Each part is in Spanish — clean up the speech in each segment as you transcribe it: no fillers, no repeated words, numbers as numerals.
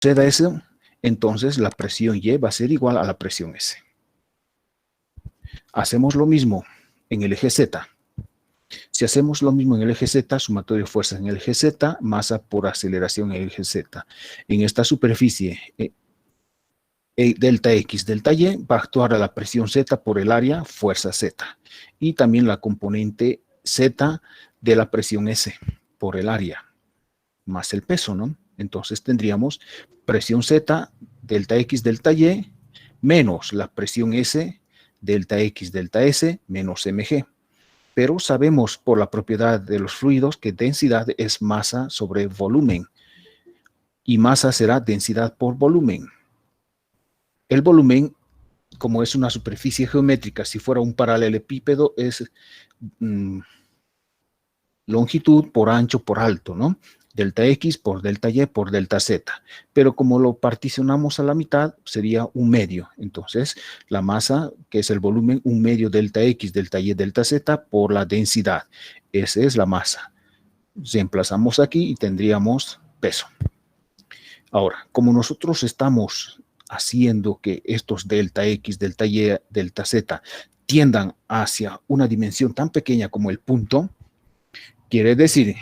suceda eso, entonces la presión Y va a ser igual a la presión S. Hacemos lo mismo en el eje Z. Si hacemos lo mismo en el eje Z, sumatorio de fuerzas en el eje Z, masa por aceleración en el eje Z. En esta superficie, delta X, delta Y, va a actuar a la presión Z por el área, fuerza Z. Y también la componente Z de la presión S por el área, más el peso, ¿no? Entonces tendríamos presión Z, delta X, delta Y, menos la presión S, delta X, delta S, menos mg. Pero sabemos por la propiedad de los fluidos que densidad es masa sobre volumen. Y masa será densidad por volumen. El volumen, como es una superficie geométrica, si fuera un paralelepípedo, es longitud por ancho por alto, ¿no? Delta X por delta Y por delta Z. Pero como lo particionamos a la mitad, sería un medio. Entonces, la masa, que es el volumen, un medio delta X, delta Y, delta Z por la densidad. Esa es la masa. Reemplazamos aquí y tendríamos peso. Ahora, como nosotros estamos haciendo que estos delta X, delta Y, delta Z tiendan hacia una dimensión tan pequeña como el punto, quiere decir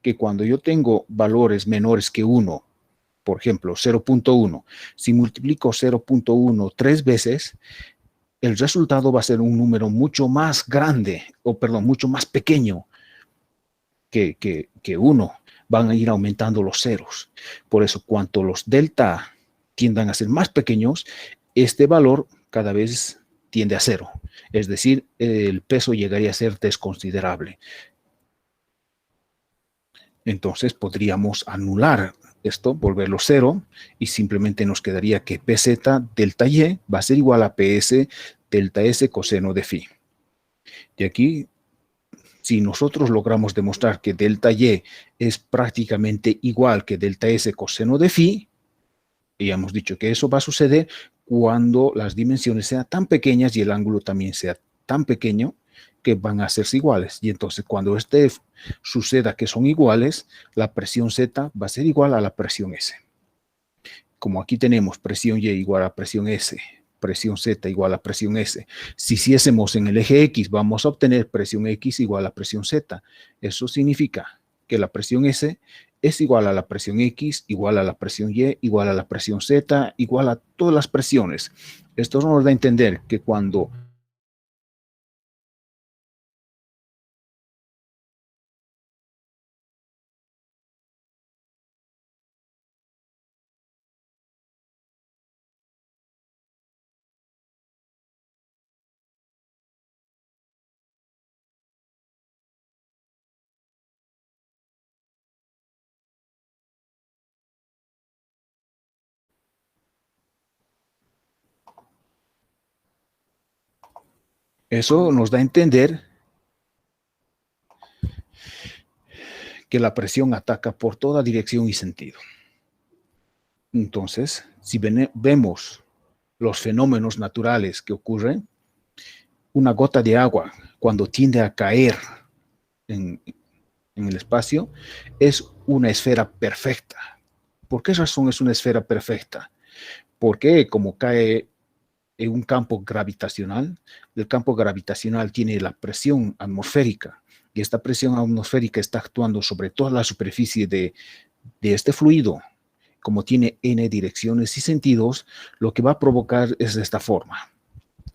que cuando yo tengo valores menores que 1, por ejemplo, 0.1, si multiplico 0.1 3 veces, el resultado va a ser un número mucho más grande, o perdón, mucho más pequeño que 1. Van a ir aumentando los ceros. Por eso, cuanto los delta tiendan a ser más pequeños, este valor cada vez tiende a 0. Es decir, el peso llegaría a ser desconsiderable. Entonces podríamos anular esto, volverlo 0, y simplemente nos quedaría que PZ delta Y va a ser igual a PS delta S coseno de phi. Y aquí, si nosotros logramos demostrar que delta Y es prácticamente igual que delta S coseno de phi, y hemos dicho que eso va a suceder cuando las dimensiones sean tan pequeñas y el ángulo también sea tan pequeño, que van a hacerse iguales. Y entonces cuando suceda que son iguales, la presión Z va a ser igual a la presión S. Como aquí tenemos presión Y igual a presión S, presión Z igual a presión S. Si hiciésemos en el eje X, vamos a obtener presión X igual a presión Z. Eso significa que la presión S es igual a la presión X, igual a la presión Y, igual a la presión Z, igual a todas las presiones. Esto nos da a entender que cuando eso nos da a entender que la presión ataca por toda dirección y sentido. Entonces, si vemos los fenómenos naturales que ocurren, una gota de agua, cuando tiende a caer en el espacio, es una esfera perfecta. ¿Por qué razón es una esfera perfecta? Porque como cae en un campo gravitacional, el campo gravitacional tiene la presión atmosférica, y esta presión atmosférica está actuando sobre toda la superficie de este fluido. Como tiene n direcciones y sentidos, lo que va a provocar es de esta forma,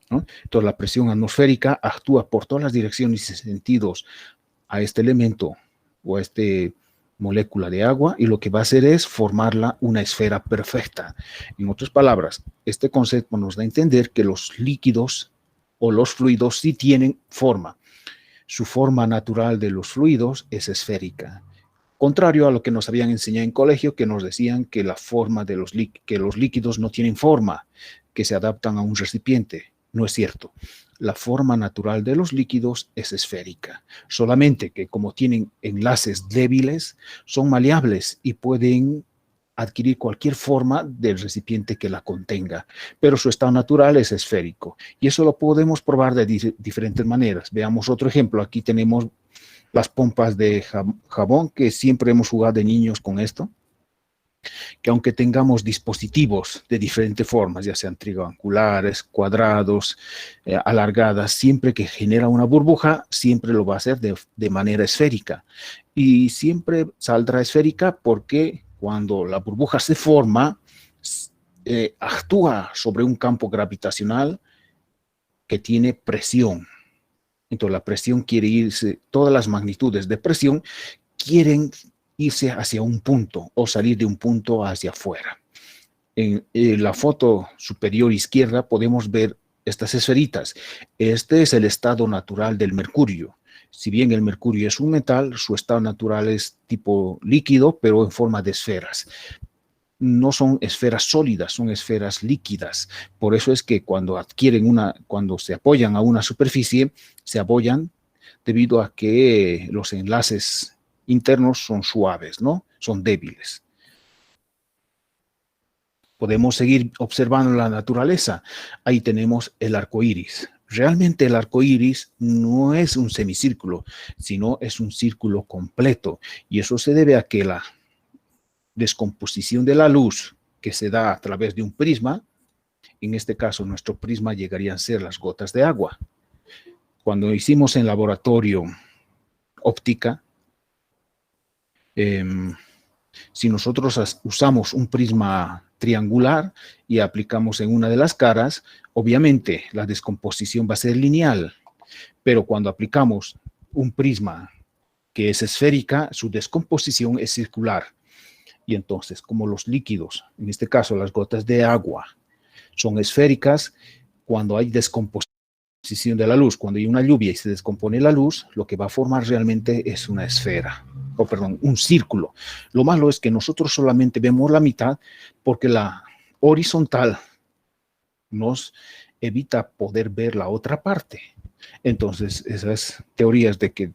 ¿no? Entonces la presión atmosférica actúa por todas las direcciones y sentidos a este elemento o a este molécula de agua, y lo que va a hacer es formarla una esfera perfecta. En otras palabras, este concepto nos da a entender que los líquidos o los fluidos sí tienen forma. Su forma natural de los fluidos es esférica. Contrario a lo que nos habían enseñado en colegio, que nos decían que la forma de que los líquidos no tienen forma, que se adaptan a un recipiente. No es cierto. La forma natural de los líquidos es esférica, solamente que como tienen enlaces débiles, son maleables y pueden adquirir cualquier forma del recipiente que la contenga, pero su estado natural es esférico, y eso lo podemos probar de diferentes maneras. Veamos otro ejemplo. Aquí tenemos las pompas de jabón, que siempre hemos jugado de niños con esto. que aunque tengamos dispositivos de diferentes formas, ya sean triangulares, cuadrados, alargadas, siempre que genera una burbuja, siempre lo va a hacer de manera esférica. Y siempre saldrá esférica porque cuando la burbuja se forma, actúa sobre un campo gravitacional que tiene presión. Entonces la presión quiere irse, todas las magnitudes de presión quieren irse hacia un punto o salir de un punto hacia afuera. En la foto superior izquierda podemos ver estas esferitas. Este es el estado natural del mercurio. Si bien el mercurio es un metal, su estado natural es tipo líquido, pero en forma de esferas. No son esferas sólidas, son esferas líquidas. Por eso es que cuando cuando se apoyan a una superficie, se apoyan debido a que los enlaces internos son suaves, ¿no? Son débiles. Podemos seguir observando la naturaleza. Ahí tenemos el arco iris. Realmente el arco iris no es un semicírculo, sino es un círculo completo. Y eso se debe a que la descomposición de la luz que se da a través de un prisma, en este caso nuestro prisma llegarían a ser las gotas de agua. Cuando hicimos en laboratorio óptica, si nosotros usamos un prisma triangular y aplicamos en una de las caras, obviamente la descomposición va a ser lineal, pero cuando aplicamos un prisma que es esférica, su descomposición es circular. Y entonces, como los líquidos, en este caso las gotas de agua, son esféricas, cuando hay descomposición de la luz, cuando hay una lluvia y se descompone la luz, lo que va a formar realmente es una esfera, o perdón, un círculo. Lo malo es que nosotros solamente vemos la mitad porque la horizontal nos evita poder ver la otra parte. Entonces, esas teorías de que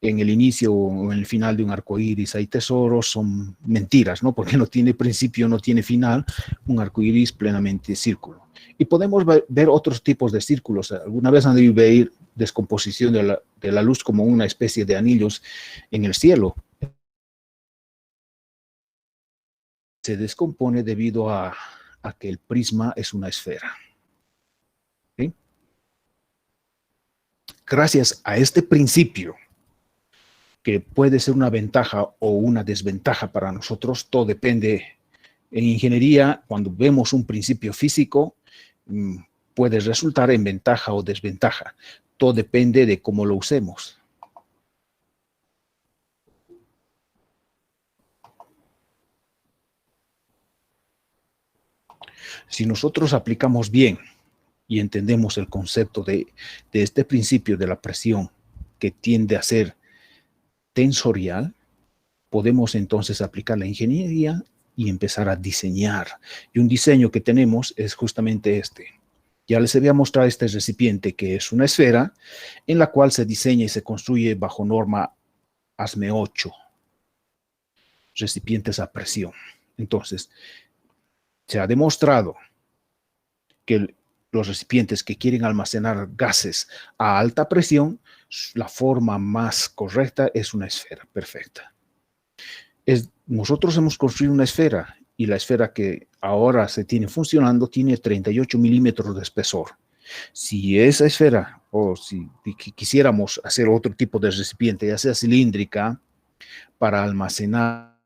en el inicio o en el final de un arco iris hay tesoros son mentiras, ¿no? Porque no tiene principio, no tiene final, un arco iris plenamente círculo. Y podemos ver otros tipos de círculos. Alguna vez han debido ver descomposición de la luz como una especie de anillos en el cielo. Se descompone debido a que el prisma es una esfera. ¿Sí? Gracias a este principio, que puede ser una ventaja o una desventaja para nosotros, todo depende. En ingeniería, cuando vemos un principio físico, puede resultar en ventaja o desventaja. Todo depende de cómo lo usemos. Si nosotros aplicamos bien y entendemos el concepto de este principio de la presión que tiende a ser tensorial, podemos entonces aplicar la ingeniería y empezar a diseñar. Y un diseño que tenemos es justamente este. Ya les había mostrado este recipiente que es una esfera en la cual se diseña y se construye bajo norma ASME 8, recipientes a presión. Entonces, se ha demostrado que los recipientes que quieren almacenar gases a alta presión, la forma más correcta es una esfera perfecta. Nosotros hemos construido una esfera y la esfera que ahora se tiene funcionando tiene 38 milímetros de espesor. Si esa esfera o si quisiéramos hacer otro tipo de recipiente, ya sea cilíndrica, para almacenar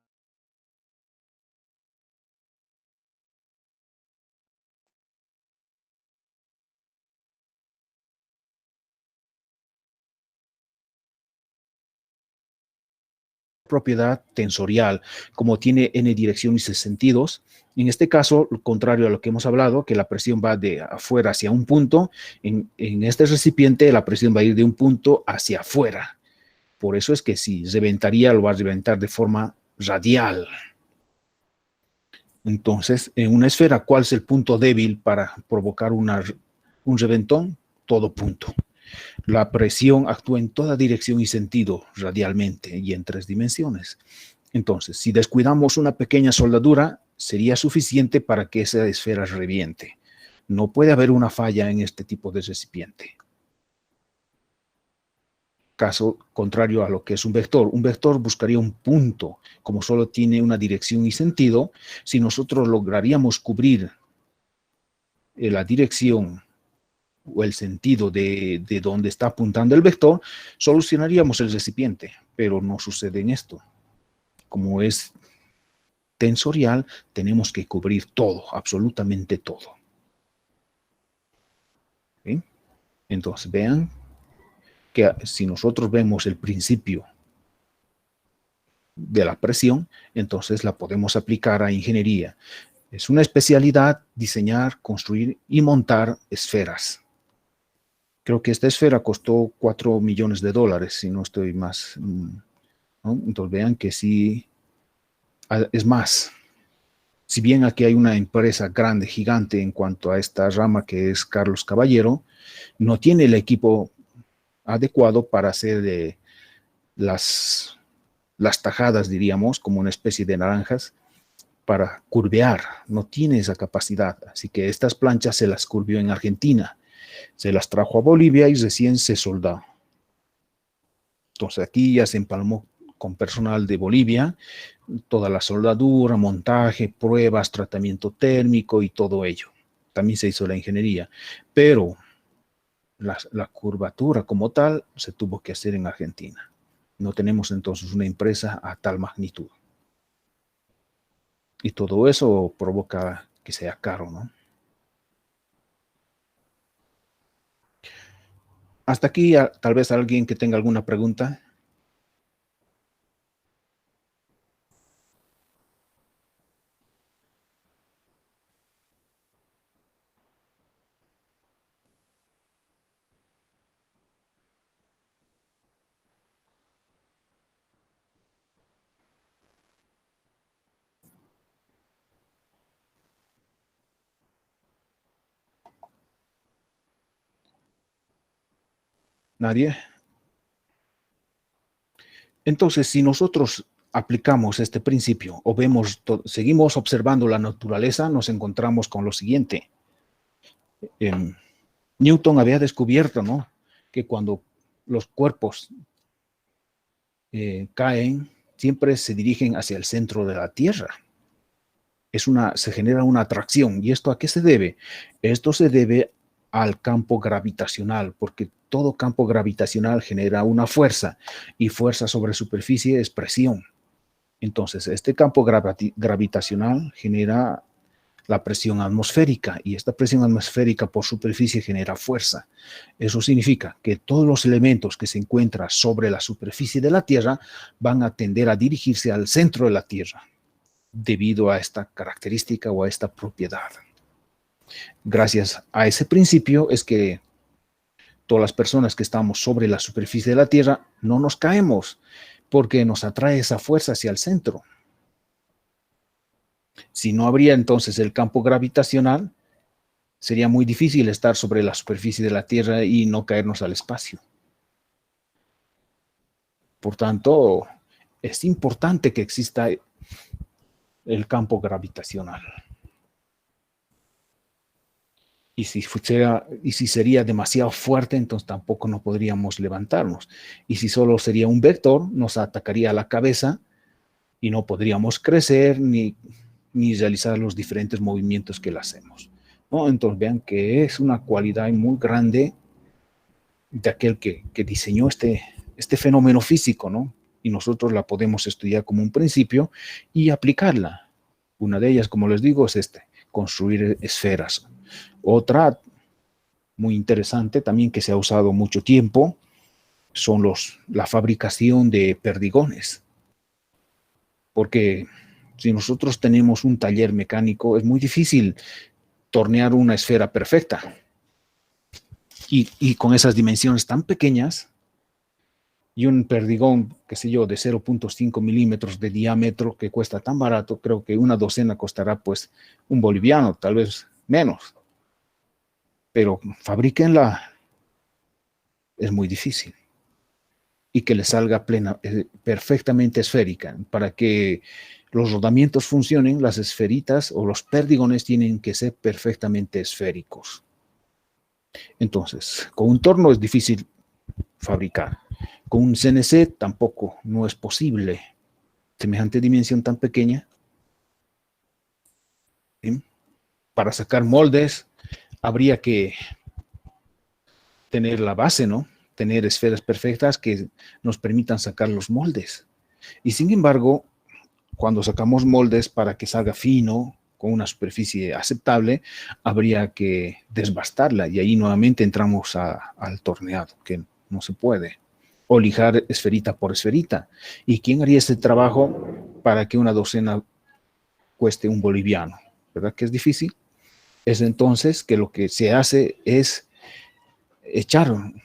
propiedad tensorial, como tiene n direcciones y sentidos. En este caso, contrario a lo que hemos hablado, que la presión va de afuera hacia un punto, en este recipiente la presión va a ir de un punto hacia afuera. Por eso es que si reventaría, lo va a reventar de forma radial. Entonces, en una esfera, ¿cuál es el punto débil para provocar un reventón? Todo punto. La presión actúa en toda dirección y sentido radialmente y en 3 dimensiones. Entonces, si descuidamos una pequeña soldadura, sería suficiente para que esa esfera reviente. No puede haber una falla en este tipo de recipiente. caso contrario a lo que es un vector. Un vector buscaría un punto, como solo tiene una dirección y sentido. Si nosotros lograríamos cubrir la dirección o el sentido de donde está apuntando el vector, solucionaríamos el recipiente, pero no sucede en esto. Como es tensorial, tenemos que cubrir todo, absolutamente todo. ¿Sí? Entonces, vean que si nosotros vemos el principio de la presión, entonces la podemos aplicar a ingeniería. Es una especialidad diseñar, construir y montar esferas. Creo que esta esfera costó $4 millones, si no estoy más, ¿no? Entonces vean que sí, es más. Si bien aquí hay una empresa grande, gigante en cuanto a esta rama que es Carlos Caballero, no tiene el equipo adecuado para hacer las tajadas, diríamos, como una especie de naranjas, para curvear. No tiene esa capacidad. Así que estas planchas se las curvió en Argentina. Se las trajo a Bolivia y recién se soldó. Entonces aquí ya se empalmó con personal de Bolivia, toda la soldadura, montaje, pruebas, tratamiento térmico y todo ello. También se hizo la ingeniería, pero la curvatura como tal se tuvo que hacer en Argentina. No tenemos entonces una empresa a tal magnitud. Y todo eso provoca que sea caro, ¿no? Hasta aquí, tal vez alguien que tenga alguna pregunta. ¿Nadie? Entonces, si nosotros aplicamos este principio o seguimos observando la naturaleza, nos encontramos con lo siguiente. Newton había descubierto, ¿no?, que cuando los cuerpos caen, siempre se dirigen hacia el centro de la Tierra. Se genera una atracción. ¿Y esto a qué se debe? Esto se debe al campo gravitacional, porque todo campo gravitacional genera una fuerza, y fuerza sobre superficie es presión. Entonces, este campo gravitacional genera la presión atmosférica, y esta presión atmosférica por superficie genera fuerza. Eso significa que todos los elementos que se encuentran sobre la superficie de la Tierra van a tender a dirigirse al centro de la Tierra, debido a esta característica o a esta propiedad. Gracias a ese principio es que todas las personas que estamos sobre la superficie de la Tierra no nos caemos, porque nos atrae esa fuerza hacia el centro. Si no habría entonces el campo gravitacional, sería muy difícil estar sobre la superficie de la Tierra y no caernos al espacio. Por tanto, es importante que exista el campo gravitacional. Y si sería demasiado fuerte, entonces tampoco no podríamos levantarnos. Y si solo sería un vector, nos atacaría a la cabeza y no podríamos crecer ni realizar los diferentes movimientos que le hacemos, ¿no? Entonces vean que es una cualidad muy grande de aquel que diseñó este fenómeno físico, ¿no? Y nosotros la podemos estudiar como un principio y aplicarla. Una de ellas, como les digo, es construir esferas. Otra muy interesante también que se ha usado mucho tiempo son la fabricación de perdigones. Porque si nosotros tenemos un taller mecánico, es muy difícil tornear una esfera perfecta. Y con esas dimensiones tan pequeñas, y un perdigón, qué sé yo, de 0.5 milímetros de diámetro que cuesta tan barato, creo que una docena costará pues un boliviano, tal vez menos. Pero fabríquenla, es muy difícil. Y que le salga perfectamente esférica. Para que los rodamientos funcionen, las esferitas o los perdigones tienen que ser perfectamente esféricos. Entonces, con un torno es difícil fabricar, Con un CNC tampoco, no es posible. Semejante dimensión tan pequeña. ¿Sí? Para sacar moldes, habría que tener la base, ¿no? Tener esferas perfectas que nos permitan sacar los moldes. Y sin embargo, cuando sacamos moldes para que salga fino, con una superficie aceptable, habría que desbastarla y ahí nuevamente entramos al torneado, que no se puede. O lijar esferita por esferita. ¿Y quién haría este trabajo para que una docena cueste un boliviano? ¿Verdad que es difícil? Es entonces que lo que se hace es echar un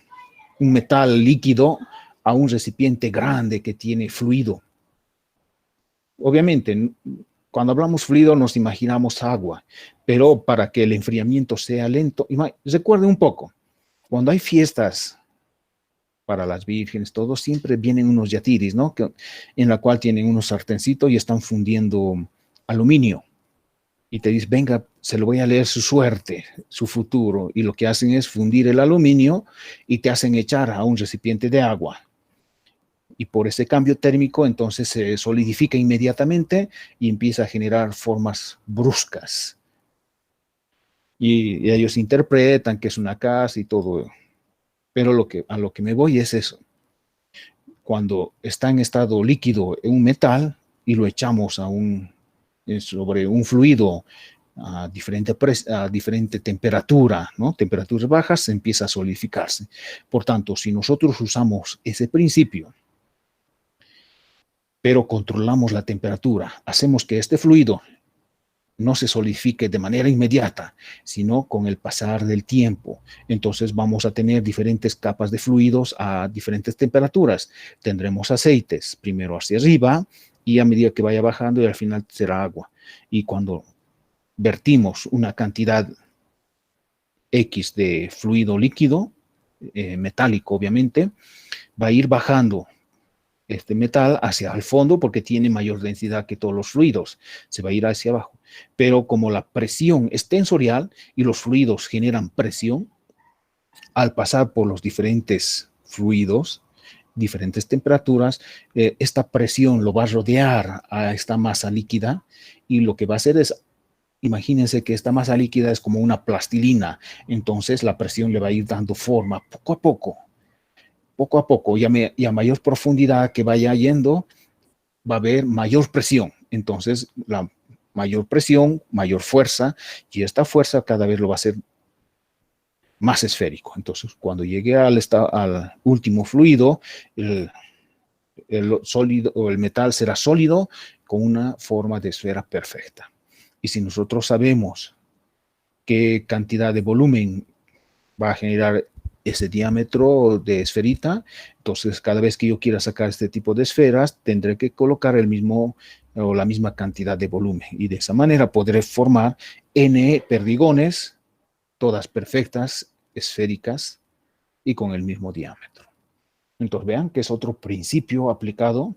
metal líquido a un recipiente grande que tiene fluido. Obviamente, cuando hablamos fluido nos imaginamos agua, pero para que el enfriamiento sea lento, recuerden un poco, cuando hay fiestas para las vírgenes, todos siempre vienen unos yatiris, ¿no? En la cual tienen unos sartencitos y están fundiendo aluminio. Y te dicen, venga, se lo voy a leer su suerte, su futuro. Y lo que hacen es fundir el aluminio y te hacen echar a un recipiente de agua. Y por ese cambio térmico, entonces se solidifica inmediatamente y empieza a generar formas bruscas. Y ellos interpretan que es una casa y todo. Pero a lo que me voy es eso. Cuando está en estado líquido un metal y lo echamos sobre un fluido a diferente temperatura, ¿no? Temperaturas bajas, empieza a solidificarse. Por tanto, si nosotros usamos ese principio, pero controlamos la temperatura, hacemos que este fluido no se solidifique de manera inmediata, sino con el pasar del tiempo. Entonces vamos a tener diferentes capas de fluidos a diferentes temperaturas. Tendremos aceites, primero hacia arriba, y a medida que vaya bajando, y al final será agua. Y cuando vertimos una cantidad X de fluido líquido, metálico obviamente, va a ir bajando este metal hacia el fondo porque tiene mayor densidad que todos los fluidos, se va a ir hacia abajo. Pero como la presión es tensorial y los fluidos generan presión, al pasar por los diferentes fluidos, diferentes temperaturas, esta presión lo va a rodear a esta masa líquida y lo que va a hacer es, imagínense que esta masa líquida es como una plastilina, entonces la presión le va a ir dando forma poco a poco, y a mayor profundidad que vaya yendo, va a haber mayor presión. Entonces, la mayor presión, mayor fuerza, y esta fuerza cada vez lo va a hacer más esférico. Entonces, cuando llegue al último fluido, el sólido o el metal será sólido con una forma de esfera perfecta. Y si nosotros sabemos qué cantidad de volumen va a generar ese diámetro de esferita, entonces cada vez que yo quiera sacar este tipo de esferas, tendré que colocar el mismo o la misma cantidad de volumen. Y de esa manera podré formar N perdigones, todas perfectas, esféricas y con el mismo diámetro. Entonces vean que es otro principio aplicado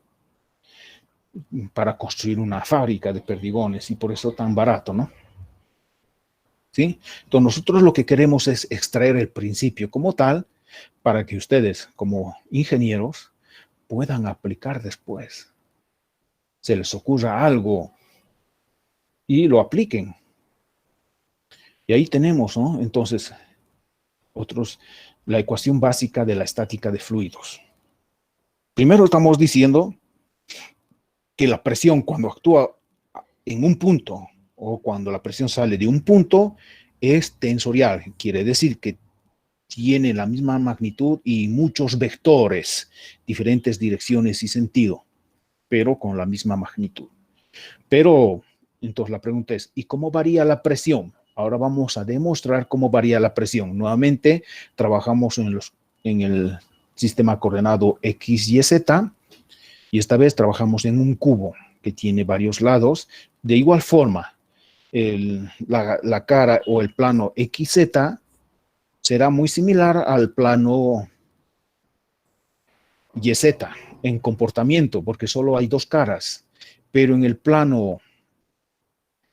para construir una fábrica de perdigones y por eso tan barato, ¿no? ¿Sí? Entonces nosotros lo que queremos es extraer el principio como tal para que ustedes como ingenieros puedan aplicar después. Se les ocurra algo y lo apliquen. Y ahí tenemos, ¿no? Entonces, la ecuación básica de la estática de fluidos. Primero estamos diciendo que la presión cuando actúa en un punto o cuando la presión sale de un punto es tensorial. Quiere decir que tiene la misma magnitud y muchos vectores, diferentes direcciones y sentido, pero con la misma magnitud. Pero, entonces la pregunta es, ¿y cómo varía la presión? Ahora vamos a demostrar cómo varía la presión. Nuevamente, trabajamos en el sistema coordenado X, Y, Z, y esta vez trabajamos en un cubo que tiene varios lados. De igual forma, la cara o el plano XZ será muy similar al plano YZ en comportamiento, porque solo hay dos caras, pero en el plano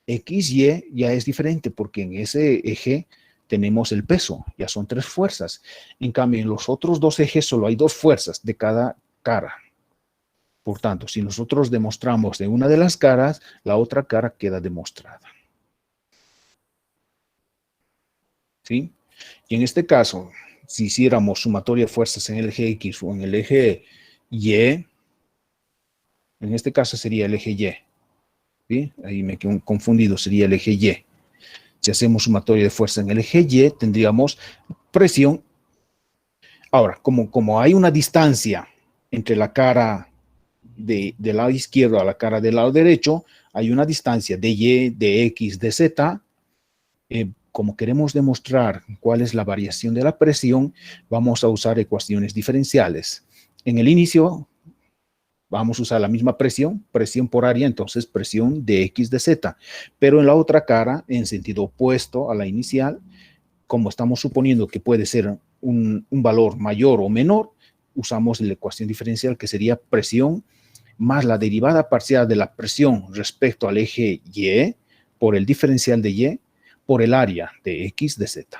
XY ya es diferente, porque en ese eje tenemos el peso, ya son 3 fuerzas. En cambio, en los otros 2 ejes solo hay 2 fuerzas de cada cara. Por tanto, si nosotros demostramos de una de las caras, la otra cara queda demostrada. ¿Sí? Y en este caso, si hiciéramos sumatoria de fuerzas en el eje X o en el eje Y, en este caso sería el eje Y. ¿Sí? Ahí me quedo confundido, sería el eje Y. Si hacemos sumatoria de fuerza en el eje Y, tendríamos presión. Ahora, como hay una distancia entre la cara del lado izquierdo a la cara del lado derecho, hay una distancia de Y, de X, de Z. Como queremos demostrar cuál es la variación de la presión, vamos a usar ecuaciones diferenciales. En el inicio vamos a usar la misma presión por área, entonces presión de X de Z. Pero en la otra cara, en sentido opuesto a la inicial, como estamos suponiendo que puede ser un valor mayor o menor, usamos la ecuación diferencial que sería presión más la derivada parcial de la presión respecto al eje Y por el diferencial de Y por el área de X de Z.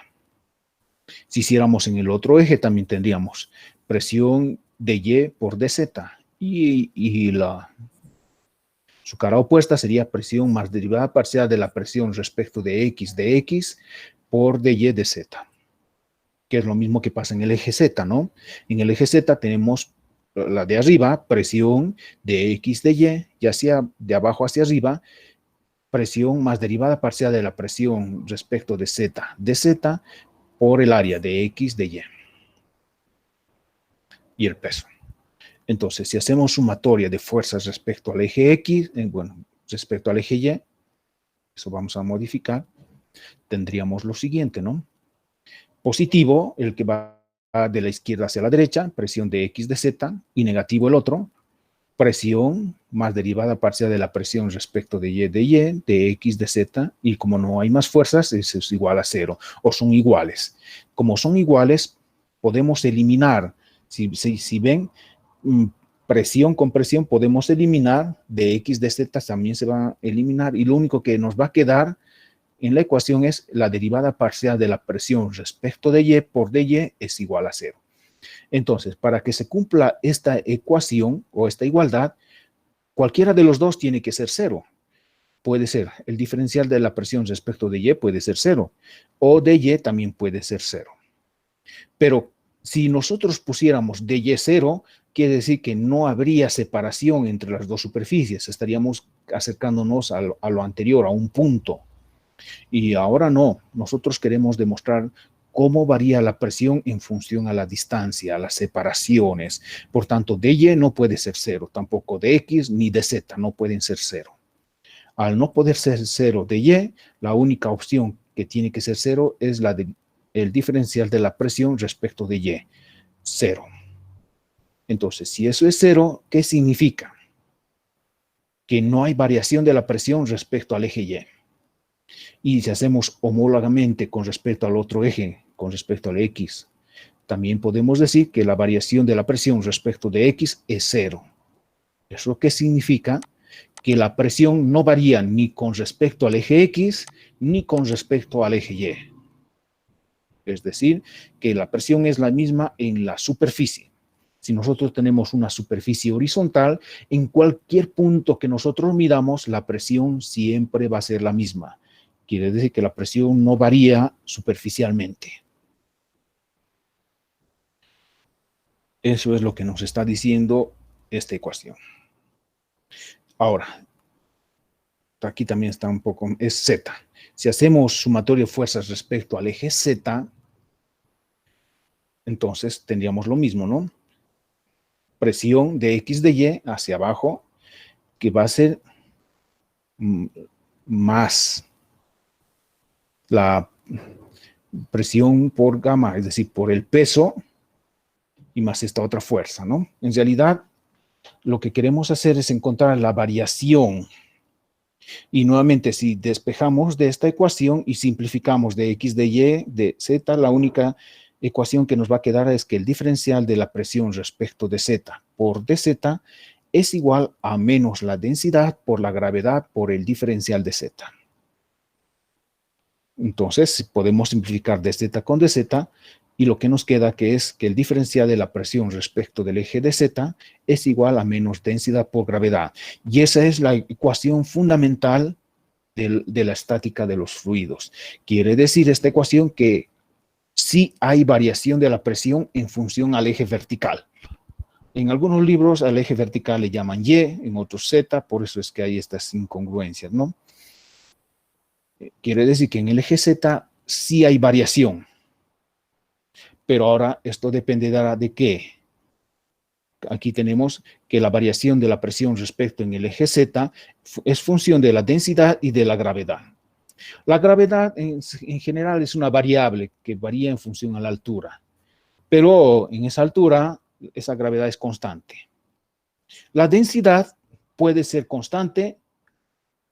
Si hiciéramos en el otro eje, también tendríamos presión de Y por dz y su cara opuesta sería presión más derivada parcial de la presión respecto de X por dy de z, que es lo mismo que pasa en el eje Z, ¿no? En el eje Z tenemos la de arriba, presión de X de Y, y hacia de abajo hacia arriba, presión más derivada parcial de la presión respecto de Z de Z por el área de X de Y y el peso. Entonces, si hacemos sumatoria de fuerzas respecto al eje X, respecto al eje Y, eso vamos a modificar, tendríamos lo siguiente, ¿no? Positivo, el que va de la izquierda hacia la derecha, presión de X de Z, y negativo el otro, presión más derivada parcial de la presión respecto de Y de X de Z, y como no hay más fuerzas, eso es igual a 0, o son iguales. Como son iguales, podemos eliminar, si ven, presión con presión podemos eliminar, de X de Z también se va a eliminar, y lo único que nos va a quedar en la ecuación es la derivada parcial de la presión respecto de Y por dy es igual a 0. Entonces, para que se cumpla esta ecuación o esta igualdad, cualquiera de los dos tiene que ser 0. Puede ser el diferencial de la presión respecto de Y puede ser 0, o dy también puede ser 0. Pero si nosotros pusiéramos dy 0, quiere decir que no habría separación entre las dos superficies, estaríamos acercándonos a lo anterior, a un punto. Y ahora no, nosotros queremos demostrar cómo varía la presión en función a la distancia, a las separaciones. Por tanto, dy no puede ser 0, tampoco de X ni de Z no pueden ser 0. Al no poder ser 0 dy, la única opción que tiene que ser 0 es el diferencial de la presión respecto de Y, 0. Entonces, si eso es 0, ¿qué significa? Que no hay variación de la presión respecto al eje Y. Y si hacemos homólogamente con respecto al otro eje, con respecto al X, también podemos decir que la variación de la presión respecto de X es 0. ¿Eso qué significa? Que la presión no varía ni con respecto al eje X ni con respecto al eje Y. Es decir, que la presión es la misma en la superficie. Si nosotros tenemos una superficie horizontal, en cualquier punto que nosotros midamos, la presión siempre va a ser la misma. Quiere decir que la presión no varía superficialmente. Eso es lo que nos está diciendo esta ecuación. Ahora, aquí también está un poco, es Z. Si hacemos sumatoria de fuerzas respecto al eje Z, entonces tendríamos lo mismo, ¿no? Presión de X de Y hacia abajo, que va a ser más la presión por gamma, es decir, por el peso y más esta otra fuerza, ¿no? En realidad, lo que queremos hacer es encontrar la variación. Y nuevamente, si despejamos de esta ecuación y simplificamos de X de Y de Z, la única ecuación que nos va a quedar es que el diferencial de la presión respecto de Z por dz es igual a menos la densidad por la gravedad por el diferencial de Z. Entonces, podemos simplificar dz con dz y lo que nos queda que es que el diferencial de la presión respecto del eje de z es igual a menos densidad por gravedad. Y esa es la ecuación fundamental de la estática de los fluidos. Quiere decir esta ecuación que sí hay variación de la presión en función al eje vertical. En algunos libros al eje vertical le llaman Y, en otros Z, por eso es que hay estas incongruencias, ¿no? Quiere decir que en el eje Z sí hay variación. Pero ahora esto dependerá de qué. Aquí tenemos que la variación de la presión respecto en el eje Z es función de la densidad y de la gravedad. La gravedad en general es una variable que varía en función a la altura, pero en esa altura esa gravedad es constante. La densidad puede ser constante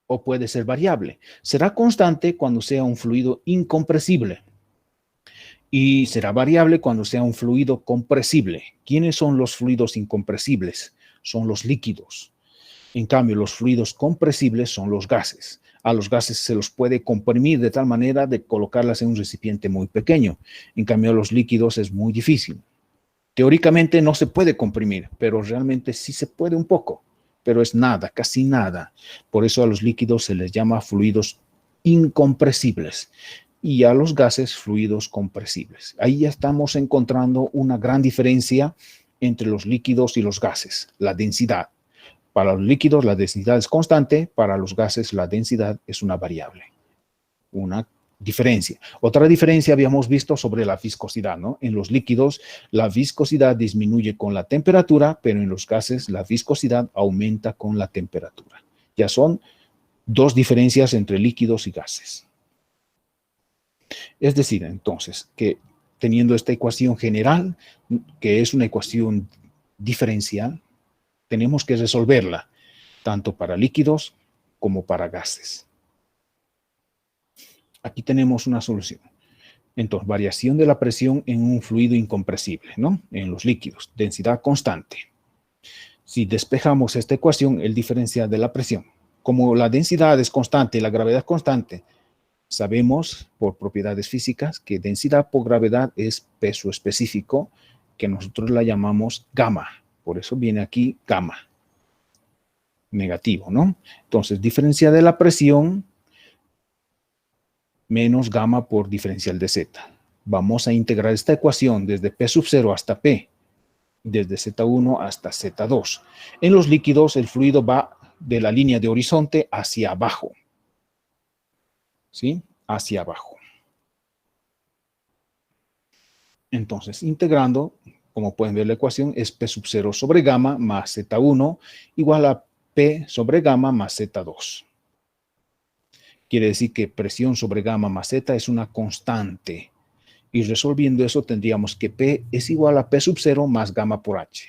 o puede ser variable. Será constante cuando sea un fluido incompresible y será variable cuando sea un fluido compresible. ¿Quiénes son los fluidos incompresibles? Son los líquidos. En cambio, los fluidos compresibles son los gases. A los gases se los puede comprimir de tal manera de colocarlas en un recipiente muy pequeño. En cambio, a los líquidos es muy difícil. Teóricamente no se puede comprimir, pero realmente sí se puede un poco, pero es nada, casi nada. Por eso a los líquidos se les llama fluidos incompresibles y a los gases fluidos compresibles. Ahí ya estamos encontrando una gran diferencia entre los líquidos y los gases, la densidad. Para los líquidos la densidad es constante, para los gases la densidad es una variable. Una diferencia. Otra diferencia habíamos visto sobre la viscosidad, ¿no? En los líquidos la viscosidad disminuye con la temperatura, pero en los gases la viscosidad aumenta con la temperatura. Ya son dos diferencias entre líquidos y gases. Es decir, entonces, que teniendo esta ecuación general, que es una ecuación diferencial, tenemos que resolverla, tanto para líquidos como para gases. Aquí tenemos una solución. Entonces, variación de la presión en un fluido incompresible, ¿no? En los líquidos, densidad constante. Si despejamos esta ecuación, el diferencial de la presión, como la densidad es constante y la gravedad es constante, sabemos por propiedades físicas que densidad por gravedad es peso específico, que nosotros la llamamos gamma. Por eso viene aquí gamma. Negativo, ¿no? Entonces, diferencial de la presión menos gamma por diferencial de Z. Vamos a integrar esta ecuación desde P sub 0 hasta P, desde Z1 hasta Z2. En los líquidos, el fluido va de la línea de horizonte hacia abajo. ¿Sí? Hacia abajo. Entonces, integrando, como pueden ver la ecuación, es P sub 0 sobre gamma más Z1 igual a P sobre gamma más Z2. Quiere decir que presión sobre gamma más Z es una constante. Y resolviendo eso tendríamos que P es igual a P sub 0 más gamma por H.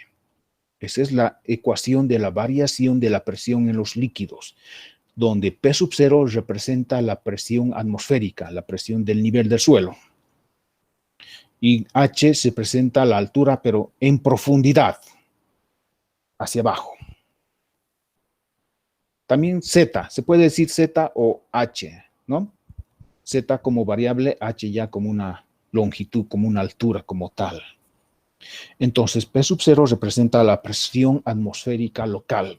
Esa es la ecuación de la variación de la presión en los líquidos, donde P sub 0 representa la presión atmosférica, la presión del nivel del suelo. Y H se presenta la altura, pero en profundidad, hacia abajo. También Z, se puede decir Z o H, ¿no? Z como variable, H ya como una longitud, como una altura, como tal. Entonces, P sub 0 representa la presión atmosférica local.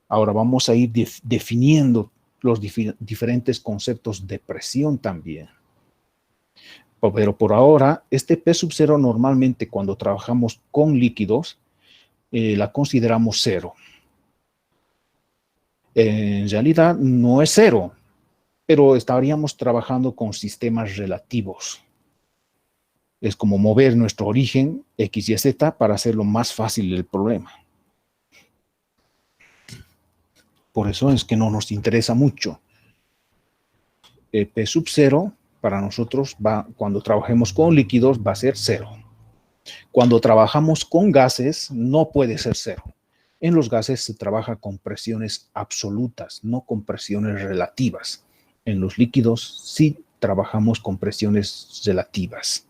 Ahora vamos a ir definiendo los diferentes conceptos de presión también. Pero por ahora, este P sub 0 normalmente cuando trabajamos con líquidos, la consideramos 0. En realidad no es 0, pero estaríamos trabajando con sistemas relativos. Es como mover nuestro origen X y Z para hacerlo más fácil el problema. Por eso es que no nos interesa mucho. P sub 0 para nosotros cuando trabajemos con líquidos va a ser 0. Cuando trabajamos con gases no puede ser 0. En los gases se trabaja con presiones absolutas, no con presiones relativas. En los líquidos sí trabajamos con presiones relativas.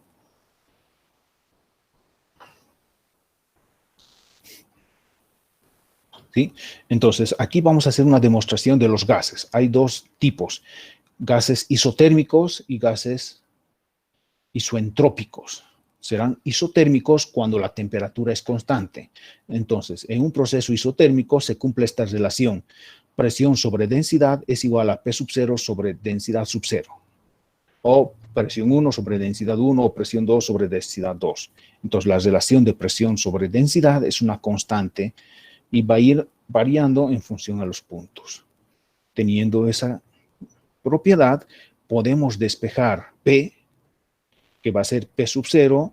¿Sí? Entonces, aquí vamos a hacer una demostración de los gases. Hay dos tipos. gases isotérmicos y gases isoentrópicos. Serán isotérmicos cuando la temperatura es constante. Entonces, en un proceso isotérmico se cumple esta relación. Presión sobre densidad es igual a P sub 0 sobre densidad sub 0. O presión 1 sobre densidad 1 o presión 2 sobre densidad 2. Entonces, la relación de presión sobre densidad es una constante y va a ir variando en función a los puntos. Teniendo esa propiedad, podemos despejar P, que va a ser P sub 0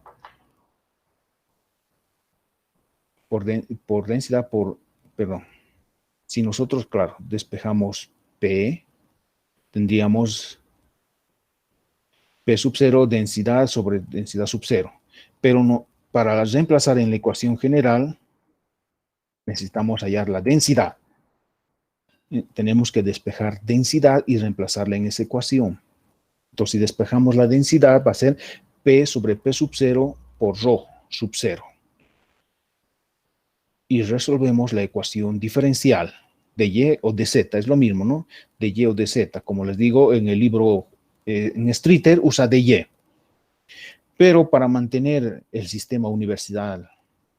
por densidad perdón. Si nosotros, claro, despejamos P, tendríamos P sub 0 densidad sobre densidad sub 0. Pero no, para reemplazar en la ecuación general, necesitamos hallar la densidad. Tenemos que despejar densidad y reemplazarla en esa ecuación. Entonces, si despejamos la densidad, va a ser P sobre P sub 0 por ρ sub 0. Y resolvemos la ecuación diferencial de Y o de Z, es lo mismo, ¿no? De Y o de Z, como les digo, en el libro, en Streeter usa de Y. Pero para mantener el sistema universal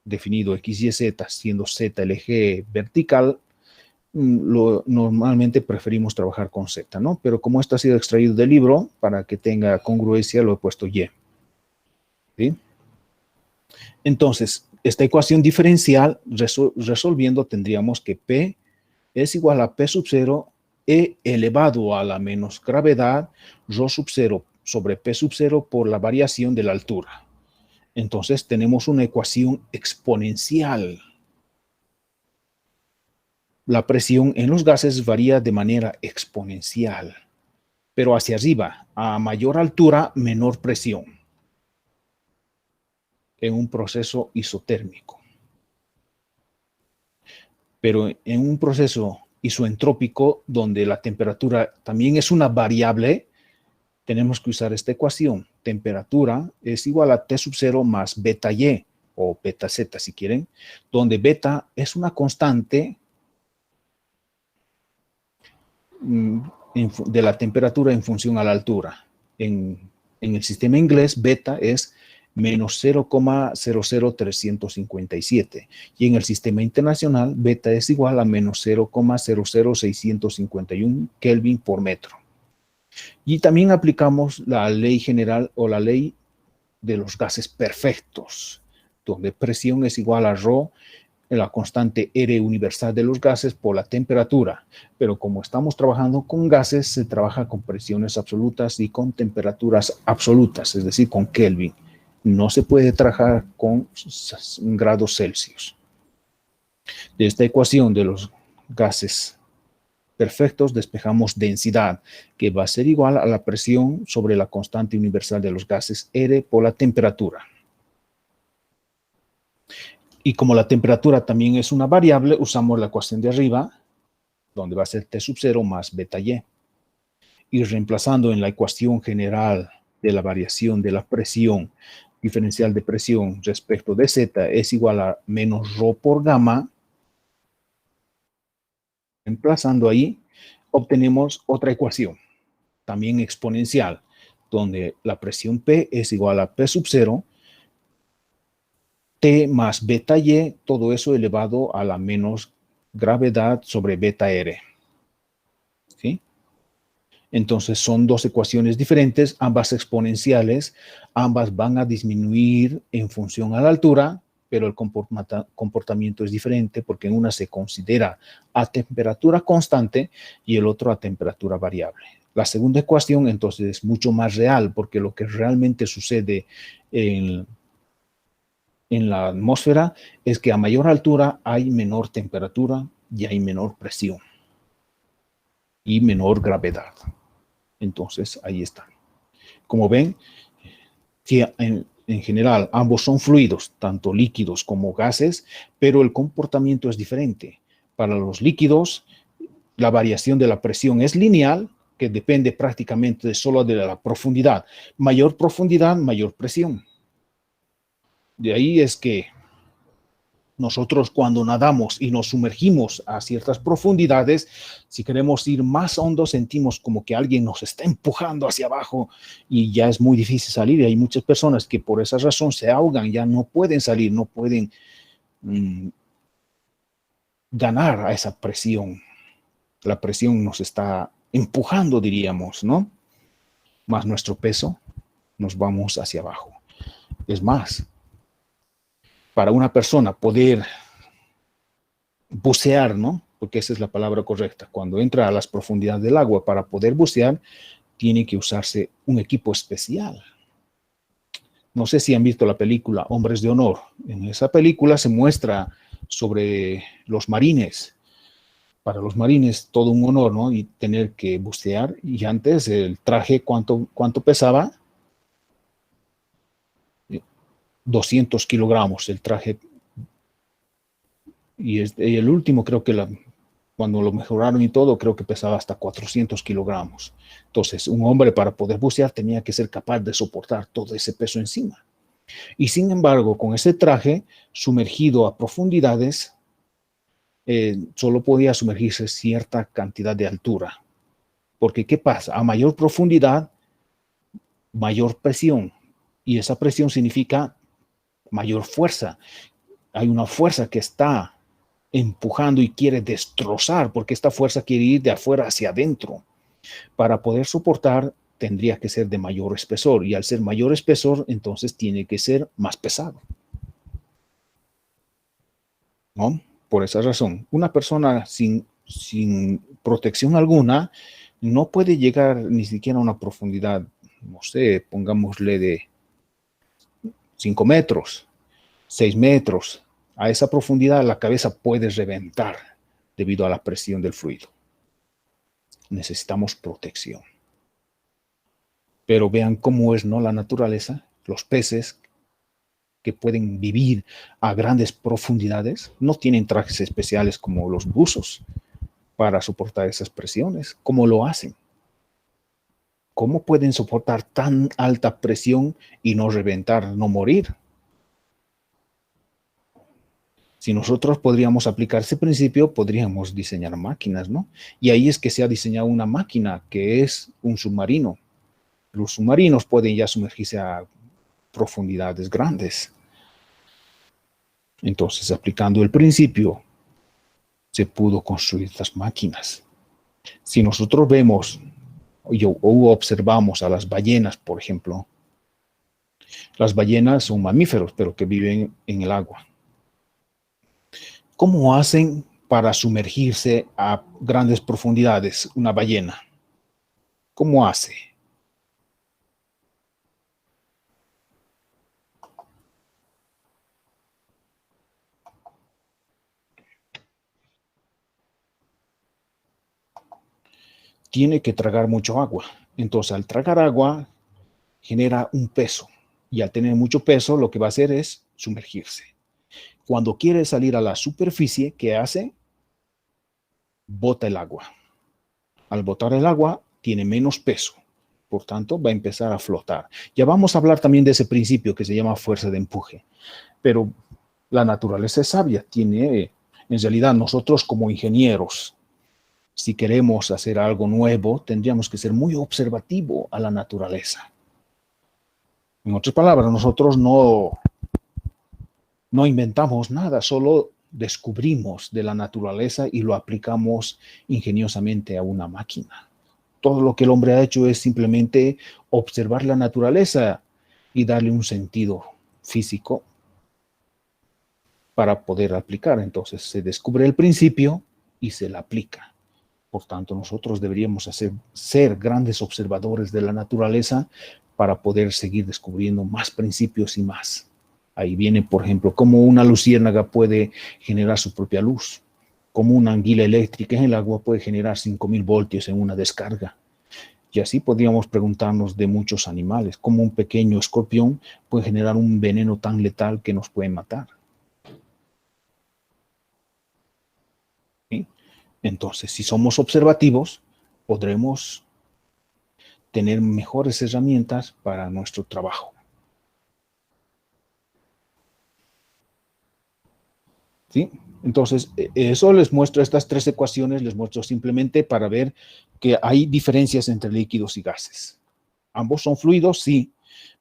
definido X, Y, Z, siendo Z el eje vertical, normalmente preferimos trabajar con Z, ¿no? Pero como esto ha sido extraído del libro, para que tenga congruencia, lo he puesto Y. ¿Sí? Entonces, esta ecuación diferencial, resolviendo, tendríamos que P es igual a P sub 0 E elevado a la menos gravedad ρ sub 0 sobre P sub 0 por la variación de la altura. Entonces, tenemos una ecuación exponencial. La presión en los gases varía de manera exponencial, pero hacia arriba, a mayor altura, menor presión, en un proceso isotérmico. Pero en un proceso isoentrópico, donde la temperatura también es una variable, tenemos que usar esta ecuación. Temperatura es igual a T sub 0 más beta Y, o beta Z si quieren, donde beta es una constante de la temperatura en función a la altura. En el sistema inglés, beta es menos 0,00357. Y en el sistema internacional, beta es igual a menos 0,00651 Kelvin por metro. Y también aplicamos la ley general o la ley de los gases perfectos, donde presión es igual a ρ, la constante R universal de los gases por la temperatura. Pero como estamos trabajando con gases, se trabaja con presiones absolutas y con temperaturas absolutas, es decir, con Kelvin. No se puede trabajar con grados Celsius. De esta ecuación de los gases perfectos despejamos densidad, que va a ser igual a la presión sobre la constante universal de los gases R por la temperatura. Y como la temperatura también es una variable, usamos la ecuación de arriba, donde va a ser T sub 0 más beta Y. Y reemplazando en la ecuación general de la variación de la presión, diferencial de presión respecto de Z es igual a menos ρ por gamma. Reemplazando ahí, obtenemos otra ecuación, también exponencial, donde la presión P es igual a P sub 0, T más beta Y, todo eso elevado a la menos gravedad sobre beta R. ¿Sí? Entonces son dos ecuaciones diferentes, ambas exponenciales, ambas van a disminuir en función a la altura, pero el comportamiento es diferente porque en una se considera a temperatura constante y el otro a temperatura variable. La segunda ecuación entonces es mucho más real porque lo que realmente sucede en la atmósfera es que a mayor altura hay menor temperatura y hay menor presión y menor gravedad. Entonces, ahí está. Como ven, que en general ambos son fluidos, tanto líquidos como gases, pero el comportamiento es diferente. Para los líquidos, la variación de la presión es lineal, que depende prácticamente solo de la profundidad. Mayor profundidad, mayor presión. De ahí es que Nosotros cuando nadamos y nos sumergimos a ciertas profundidades, si queremos ir más hondo, sentimos como que alguien nos está empujando hacia abajo y ya es muy difícil salir. Y hay muchas personas que por esa razón se ahogan, ya no pueden salir, no pueden ganar a esa presión. La presión nos está empujando, diríamos, ¿no? Más nuestro peso, nos vamos hacia abajo. Es más, para una persona poder bucear, ¿no? Porque esa es la palabra correcta. Cuando entra a las profundidades del agua, para poder bucear, tiene que usarse un equipo especial. No sé si han visto la película Hombres de Honor. En esa película se muestra sobre los marines. Para los marines todo un honor, ¿no? Y tener que bucear. Y antes el traje, ¿cuánto pesaba? 200 kilogramos el traje. Y el último creo que cuando lo mejoraron y todo, creo que pesaba hasta 400 kilogramos. Entonces, un hombre para poder bucear tenía que ser capaz de soportar todo ese peso encima. Y sin embargo, con ese traje sumergido a profundidades, solo podía sumergirse cierta cantidad de altura. Porque, ¿qué pasa? A mayor profundidad, mayor presión. Y esa presión significa mayor fuerza. Hay una fuerza que está empujando y quiere destrozar, porque esta fuerza quiere ir de afuera hacia adentro. Para poder soportar, tendría que ser de mayor espesor, y al ser mayor espesor, entonces tiene que ser más pesado, ¿no? Por esa razón, una persona sin protección alguna no puede llegar ni siquiera a una profundidad, no sé, pongámosle de 5 metros, 6 metros. A esa profundidad la cabeza puede reventar debido a la presión del fluido. Necesitamos protección. Pero vean cómo es, ¿no? La naturaleza, los peces que pueden vivir a grandes profundidades no tienen trajes especiales como los buzos para soportar esas presiones. ¿Cómo lo hacen? ¿Cómo pueden soportar tan alta presión y no reventar, no morir? Si nosotros podríamos aplicar ese principio, podríamos diseñar máquinas, ¿no? Y ahí es que se ha diseñado una máquina que es un submarino. Los submarinos pueden ya sumergirse a profundidades grandes. Entonces, aplicando el principio, se pudo construir estas máquinas. Si nosotros vemos o observamos a las ballenas, por ejemplo, las ballenas son mamíferos, pero que viven en el agua. ¿Cómo hacen para sumergirse a grandes profundidades una ballena? ¿Cómo hace? Tiene que tragar mucho agua. Entonces, al tragar agua, genera un peso. Y al tener mucho peso, lo que va a hacer es sumergirse. Cuando quiere salir a la superficie, ¿qué hace? Bota el agua. Al botar el agua, tiene menos peso. Por tanto, va a empezar a flotar. Ya vamos a hablar también de ese principio que se llama fuerza de empuje. Pero la naturaleza es sabia. En realidad, nosotros como ingenieros, si queremos hacer algo nuevo, tendríamos que ser muy observativo a la naturaleza. En otras palabras, nosotros no inventamos nada, solo descubrimos de la naturaleza y lo aplicamos ingeniosamente a una máquina. Todo lo que el hombre ha hecho es simplemente observar la naturaleza y darle un sentido físico para poder aplicar. Entonces se descubre el principio y se le aplica. Por tanto, nosotros deberíamos ser grandes observadores de la naturaleza para poder seguir descubriendo más principios y más. Ahí viene, por ejemplo, cómo una luciérnaga puede generar su propia luz, cómo una anguila eléctrica en el agua puede generar 5.000 voltios en una descarga. Y así podríamos preguntarnos de muchos animales, cómo un pequeño escorpión puede generar un veneno tan letal que nos puede matar. ¿Sí? Entonces, si somos observativos, podremos tener mejores herramientas para nuestro trabajo. ¿Sí? Entonces, eso les muestro, estas tres ecuaciones les muestro simplemente para ver que hay diferencias entre líquidos y gases. Ambos son fluidos, sí,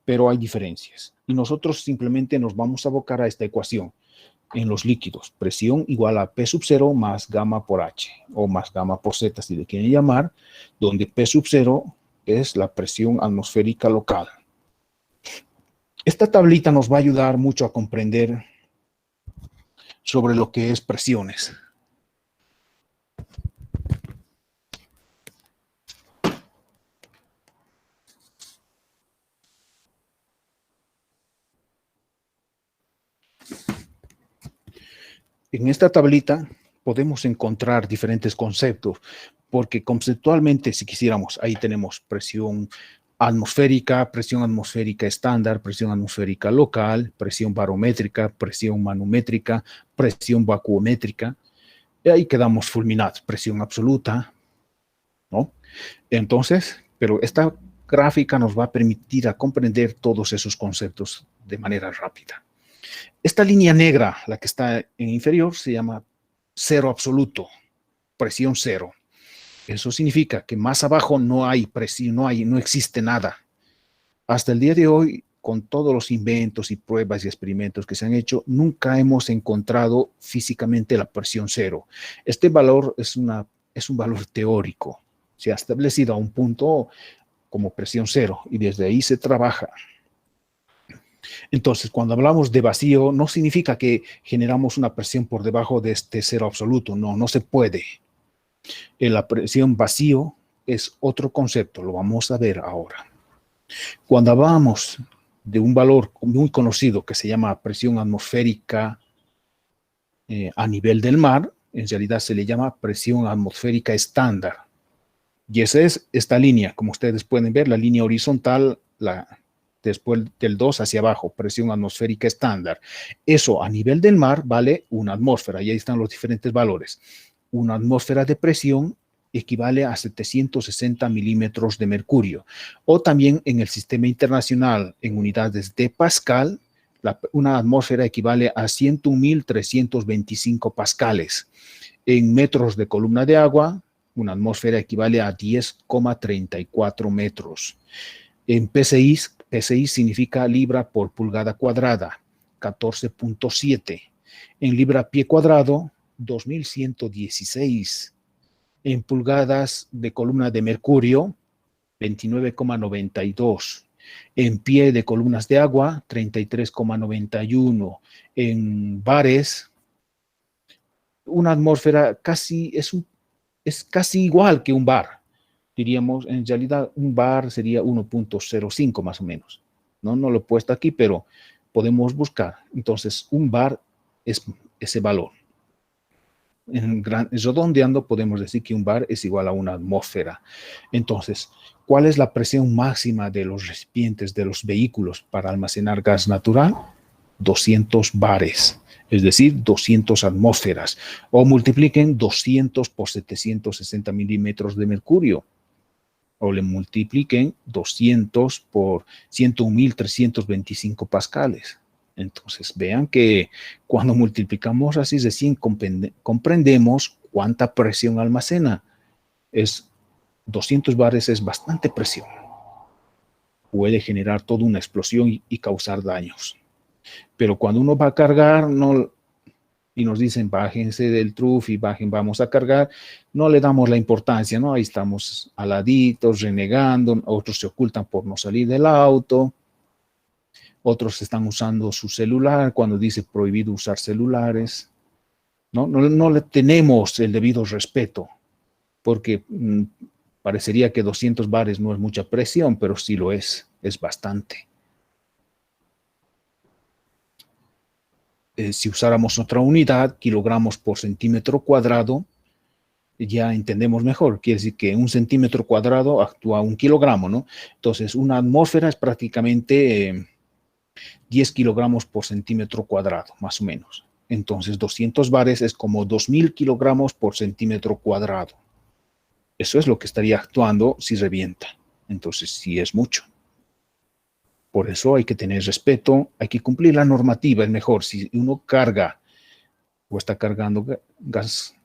pero hay diferencias. Y nosotros simplemente nos vamos a abocar a esta ecuación. En los líquidos, presión igual a P sub 0 más gamma por H, o más gamma por Z, si le quieren llamar, donde P sub 0 es la presión atmosférica local. Esta tablita nos va a ayudar mucho a comprender sobre lo que es presiones. En esta tablita podemos encontrar diferentes conceptos, porque conceptualmente, si quisiéramos, ahí tenemos presión atmosférica estándar, presión atmosférica local, presión barométrica, presión manométrica, presión vacuométrica, y ahí quedamos fulminados, presión absoluta, ¿no? Entonces, pero esta gráfica nos va a permitir a comprender todos esos conceptos de manera rápida. Esta línea negra, la que está en inferior, se llama cero absoluto, presión cero. Eso significa que más abajo no hay presión, no existe nada. Hasta el día de hoy, con todos los inventos y pruebas y experimentos que se han hecho, nunca hemos encontrado físicamente la presión cero. Este valor es un valor teórico. Se ha establecido a un punto como presión cero y desde ahí se trabaja. Entonces, cuando hablamos de vacío, no significa que generamos una presión por debajo de este cero absoluto. No, no se puede. La presión vacío es otro concepto, lo vamos a ver ahora. Cuando hablamos de un valor muy conocido que se llama presión atmosférica a nivel del mar, en realidad se le llama presión atmosférica estándar. Y esa es esta línea, como ustedes pueden ver, la línea horizontal, después del 2 hacia abajo, presión atmosférica estándar. Eso a nivel del mar vale una atmósfera, y ahí están los diferentes valores. Una atmósfera de presión equivale a 760 milímetros de mercurio. O también en el sistema internacional, en unidades de Pascal, una atmósfera equivale a 101.325 pascales. En metros de columna de agua, una atmósfera equivale a 10,34 metros. En PSI significa libra por pulgada cuadrada, 14.7. En libra pie cuadrado, 2116. En pulgadas de columna de mercurio, 29,92. En pie de columnas de agua, 33,91. En bares, una atmósfera casi es casi igual que un bar. Diríamos, en realidad, un bar sería 1.05 más o menos. No lo he puesto aquí, pero podemos buscar. Entonces, un bar es ese valor. Redondeando, podemos decir que un bar es igual a una atmósfera. Entonces, ¿cuál es la presión máxima de los recipientes de los vehículos para almacenar gas natural? 200 bares, es decir, 200 atmósferas. O multipliquen 200 por 760 milímetros de mercurio. O le multipliquen 200 por 101.325 pascales. Entonces, vean que cuando multiplicamos así recién comprendemos cuánta presión almacena. 200 bares es bastante presión. Puede generar toda una explosión y causar daños. Pero cuando uno va a cargar, y nos dicen, bájense del truck y vamos a cargar, no le damos la importancia, ¿no? Ahí estamos aladitos, renegando, otros se ocultan por no salir del auto, otros están usando su celular cuando dice prohibido usar celulares, ¿no? No le tenemos el debido respeto, porque parecería que 200 bares no es mucha presión, pero sí lo es bastante. Si usáramos otra unidad, kilogramos por centímetro cuadrado, ya entendemos mejor. Quiere decir que un centímetro cuadrado actúa 1 kilogramo, ¿no? Entonces, una atmósfera es prácticamente 10 kilogramos por centímetro cuadrado, más o menos. Entonces, 200 bares es como 2.000 kilogramos por centímetro cuadrado. Eso es lo que estaría actuando si revienta. Entonces, sí es mucho. Por eso hay que tener respeto, hay que cumplir la normativa, es mejor. Si uno carga o está cargando gas,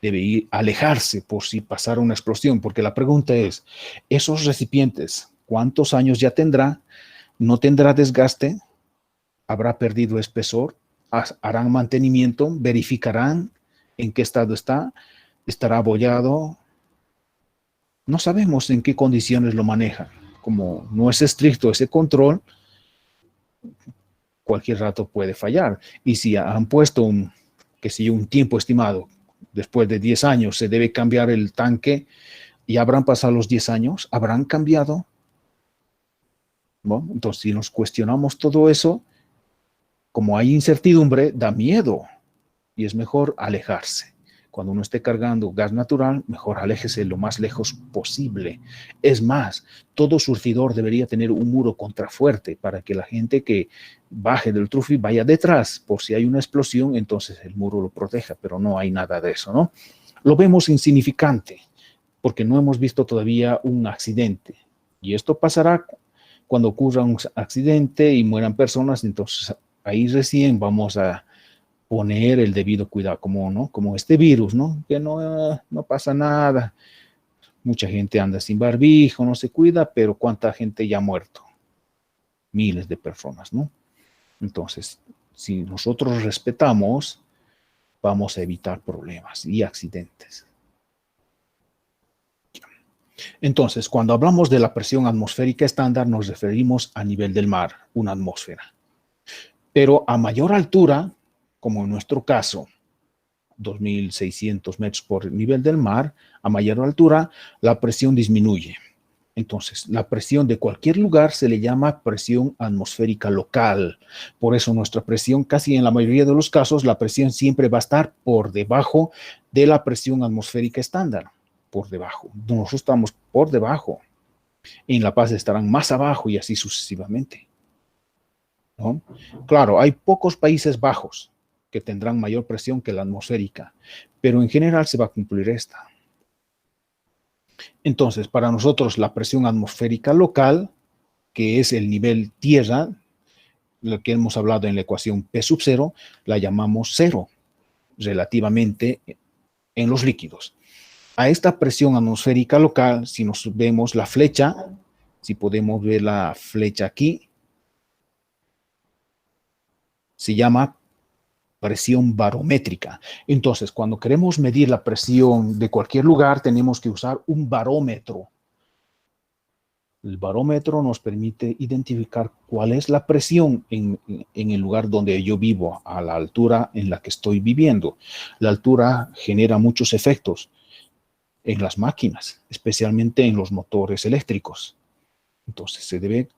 debe alejarse por si pasara una explosión, porque la pregunta es, ¿esos recipientes cuántos años ya tendrá? ¿No tendrá desgaste? ¿Habrá perdido espesor? ¿Harán mantenimiento? ¿Verificarán en qué estado está? ¿Estará abollado? No sabemos en qué condiciones lo manejan. Como no es estricto ese control, cualquier rato puede fallar. Y si han puesto un tiempo estimado, después de 10 años se debe cambiar el tanque, y habrán pasado los 10 años, habrán cambiado. Bueno, entonces, si nos cuestionamos todo eso, como hay incertidumbre, da miedo y es mejor alejarse. Cuando uno esté cargando gas natural, mejor aléjese lo más lejos posible. Es más, todo surtidor debería tener un muro contrafuerte para que la gente que baje del trufi vaya detrás. Por si hay una explosión, entonces el muro lo proteja, pero no hay nada de eso, ¿no? Lo vemos insignificante porque no hemos visto todavía un accidente. Y esto pasará cuando ocurra un accidente y mueran personas, entonces ahí recién vamos a poner el debido cuidado, como este virus, ¿no? Que no pasa nada. Mucha gente anda sin barbijo, no se cuida, pero ¿cuánta gente ya ha muerto? Miles de personas, ¿no? Entonces, si nosotros respetamos, vamos a evitar problemas y accidentes. Entonces, cuando hablamos de la presión atmosférica estándar, nos referimos a nivel del mar, una atmósfera. Pero a mayor altura, como en nuestro caso, 2.600 metros por nivel del mar, a mayor altura, la presión disminuye. Entonces, la presión de cualquier lugar se le llama presión atmosférica local. Por eso nuestra presión, casi en la mayoría de los casos, la presión siempre va a estar por debajo de la presión atmosférica estándar. Por debajo. Nosotros estamos por debajo. En La Paz estarán más abajo y así sucesivamente, ¿no? Claro, hay pocos Países Bajos que tendrán mayor presión que la atmosférica, pero en general se va a cumplir esta. Entonces, para nosotros la presión atmosférica local, que es el nivel tierra, lo que hemos hablado en la ecuación P sub 0, la llamamos 0, relativamente en los líquidos. A esta presión atmosférica local, si nos vemos la flecha, si podemos ver la flecha aquí, se llama presión barométrica. Entonces, cuando queremos medir la presión de cualquier lugar, tenemos que usar un barómetro. El barómetro nos permite identificar cuál es la presión en el lugar donde yo vivo, a la altura en la que estoy viviendo. La altura genera muchos efectos en las máquinas, especialmente en los motores eléctricos. Entonces, se debe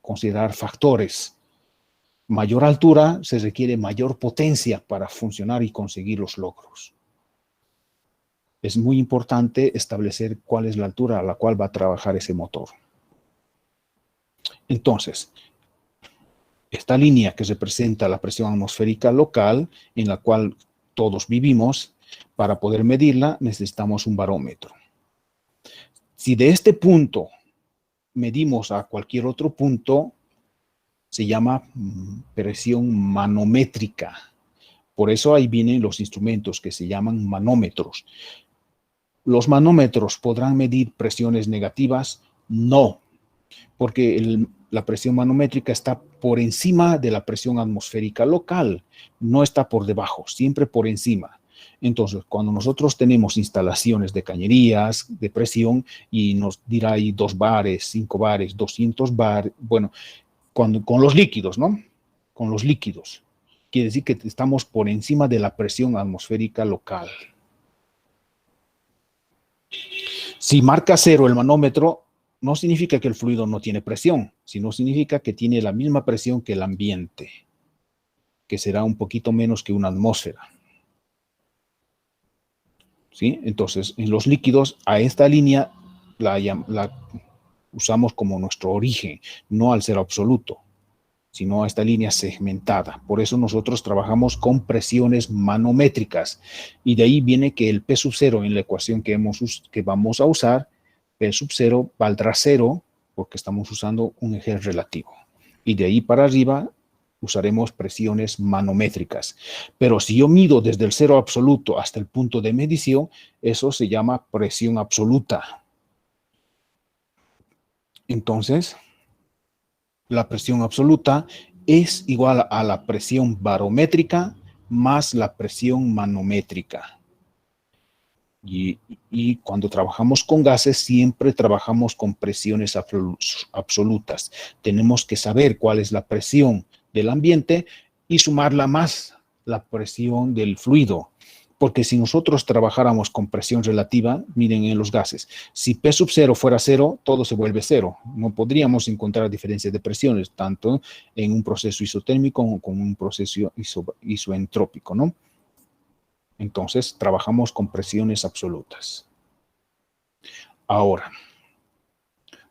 considerar factores. Mayor altura, se requiere mayor potencia para funcionar y conseguir los logros. Es muy importante establecer cuál es la altura a la cual va a trabajar ese motor. Entonces, esta línea que representa la presión atmosférica local, en la cual todos vivimos, para poder medirla necesitamos un barómetro. Si de este punto medimos a cualquier otro punto, se llama presión manométrica. Por eso ahí vienen los instrumentos que se llaman manómetros. ¿Los manómetros podrán medir presiones negativas? No, porque la presión manométrica está por encima de la presión atmosférica local, no está por debajo, siempre por encima. Entonces, cuando nosotros tenemos instalaciones de cañerías, de presión, y nos dirá ahí 2 bares, 5 bares, 200 bares, bueno, con los líquidos, ¿no? Con los líquidos. Quiere decir que estamos por encima de la presión atmosférica local. Si marca 0 el manómetro, no significa que el fluido no tiene presión, sino significa que tiene la misma presión que el ambiente, que será un poquito menos que una atmósfera. ¿Sí? Entonces, en los líquidos, a esta línea la usamos como nuestro origen, no al ser absoluto, sino a esta línea segmentada. Por eso nosotros trabajamos con presiones manométricas. Y de ahí viene que el P sub 0 en la ecuación que vamos a usar, P sub 0 valdrá 0 porque estamos usando un eje relativo. Y de ahí para arriba usaremos presiones manométricas. Pero si yo mido desde el cero absoluto hasta el punto de medición, eso se llama presión absoluta. Entonces, la presión absoluta es igual a la presión barométrica más la presión manométrica. Y cuando trabajamos con gases, siempre trabajamos con presiones absolutas. Tenemos que saber cuál es la presión del ambiente y sumarla más la presión del fluido. Porque si nosotros trabajáramos con presión relativa, miren en los gases, si P sub 0 fuera 0, todo se vuelve 0. No podríamos encontrar diferencias de presiones, tanto en un proceso isotérmico como en un proceso isoentrópico, ¿no? Entonces, trabajamos con presiones absolutas. Ahora,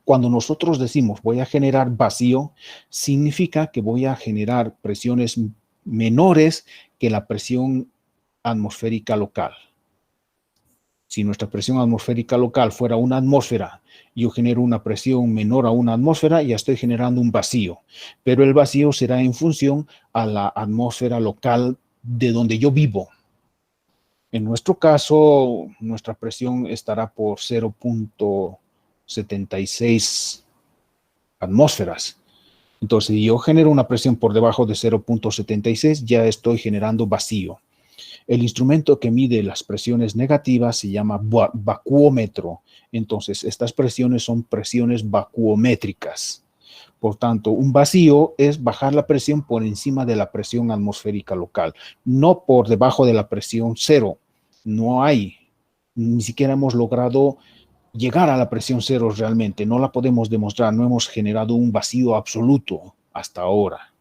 cuando nosotros decimos voy a generar vacío, significa que voy a generar presiones menores que la presión atmosférica local. Si nuestra presión atmosférica local fuera una atmósfera, yo genero una presión menor a una atmósfera, ya estoy generando un vacío. Pero el vacío será en función a la atmósfera local de donde yo vivo. En nuestro caso, nuestra presión estará por 0.76 atmósferas. Entonces, si yo genero una presión por debajo de 0.76, ya estoy generando vacío. El instrumento que mide las presiones negativas se llama vacuómetro. Entonces, estas presiones son presiones vacuométricas. Por tanto, un vacío es bajar la presión por encima de la presión atmosférica local, no por debajo de la presión cero. No hay, ni siquiera hemos logrado llegar a la presión cero realmente, no la podemos demostrar, no hemos generado un vacío absoluto hasta ahora.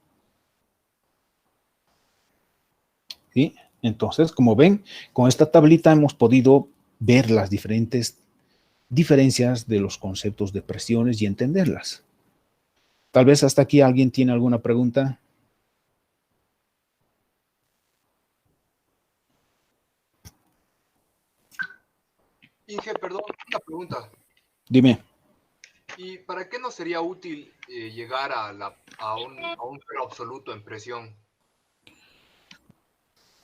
¿Sí? Entonces, como ven, con esta tablita hemos podido ver las diferentes diferencias de los conceptos de presiones y entenderlas. Tal vez hasta aquí alguien tiene alguna pregunta. Inge, perdón, una pregunta. Dime. ¿Y para qué nos sería útil llegar a un cero absoluto en presión?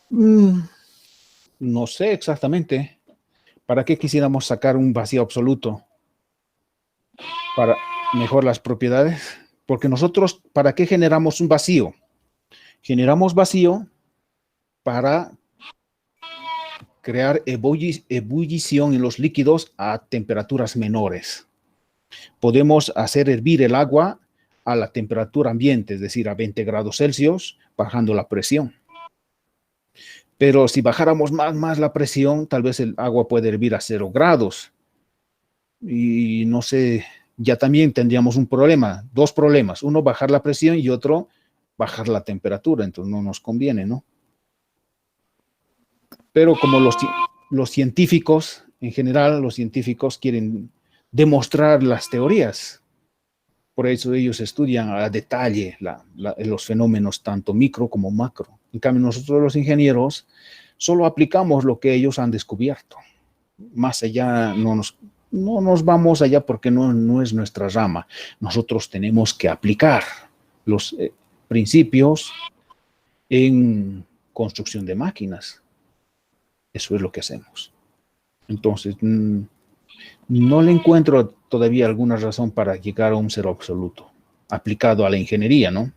No sé exactamente. ¿Para qué quisiéramos sacar un vacío absoluto? Para mejorar las propiedades. Porque nosotros, ¿para qué generamos un vacío? Generamos vacío para crear ebullición en los líquidos a temperaturas menores. Podemos hacer hervir el agua a la temperatura ambiente, es decir, a 20 grados Celsius, bajando la presión. Pero si bajáramos más la presión, tal vez el agua puede hervir a 0 grados. Y no sé, ya también tendríamos un problema, dos problemas. Uno, bajar la presión y otro, bajar la temperatura. Entonces no nos conviene, ¿no? Pero como los científicos, en general, los científicos quieren demostrar las teorías. Por eso ellos estudian a detalle los fenómenos tanto micro como macro. En cambio, nosotros los ingenieros solo aplicamos lo que ellos han descubierto. Más allá no nos vamos allá porque no es nuestra rama. Nosotros tenemos que aplicar los principios en construcción de máquinas. Eso es lo que hacemos. Entonces, no le encuentro todavía alguna razón para llegar a un cero absoluto, aplicado a la ingeniería, ¿no?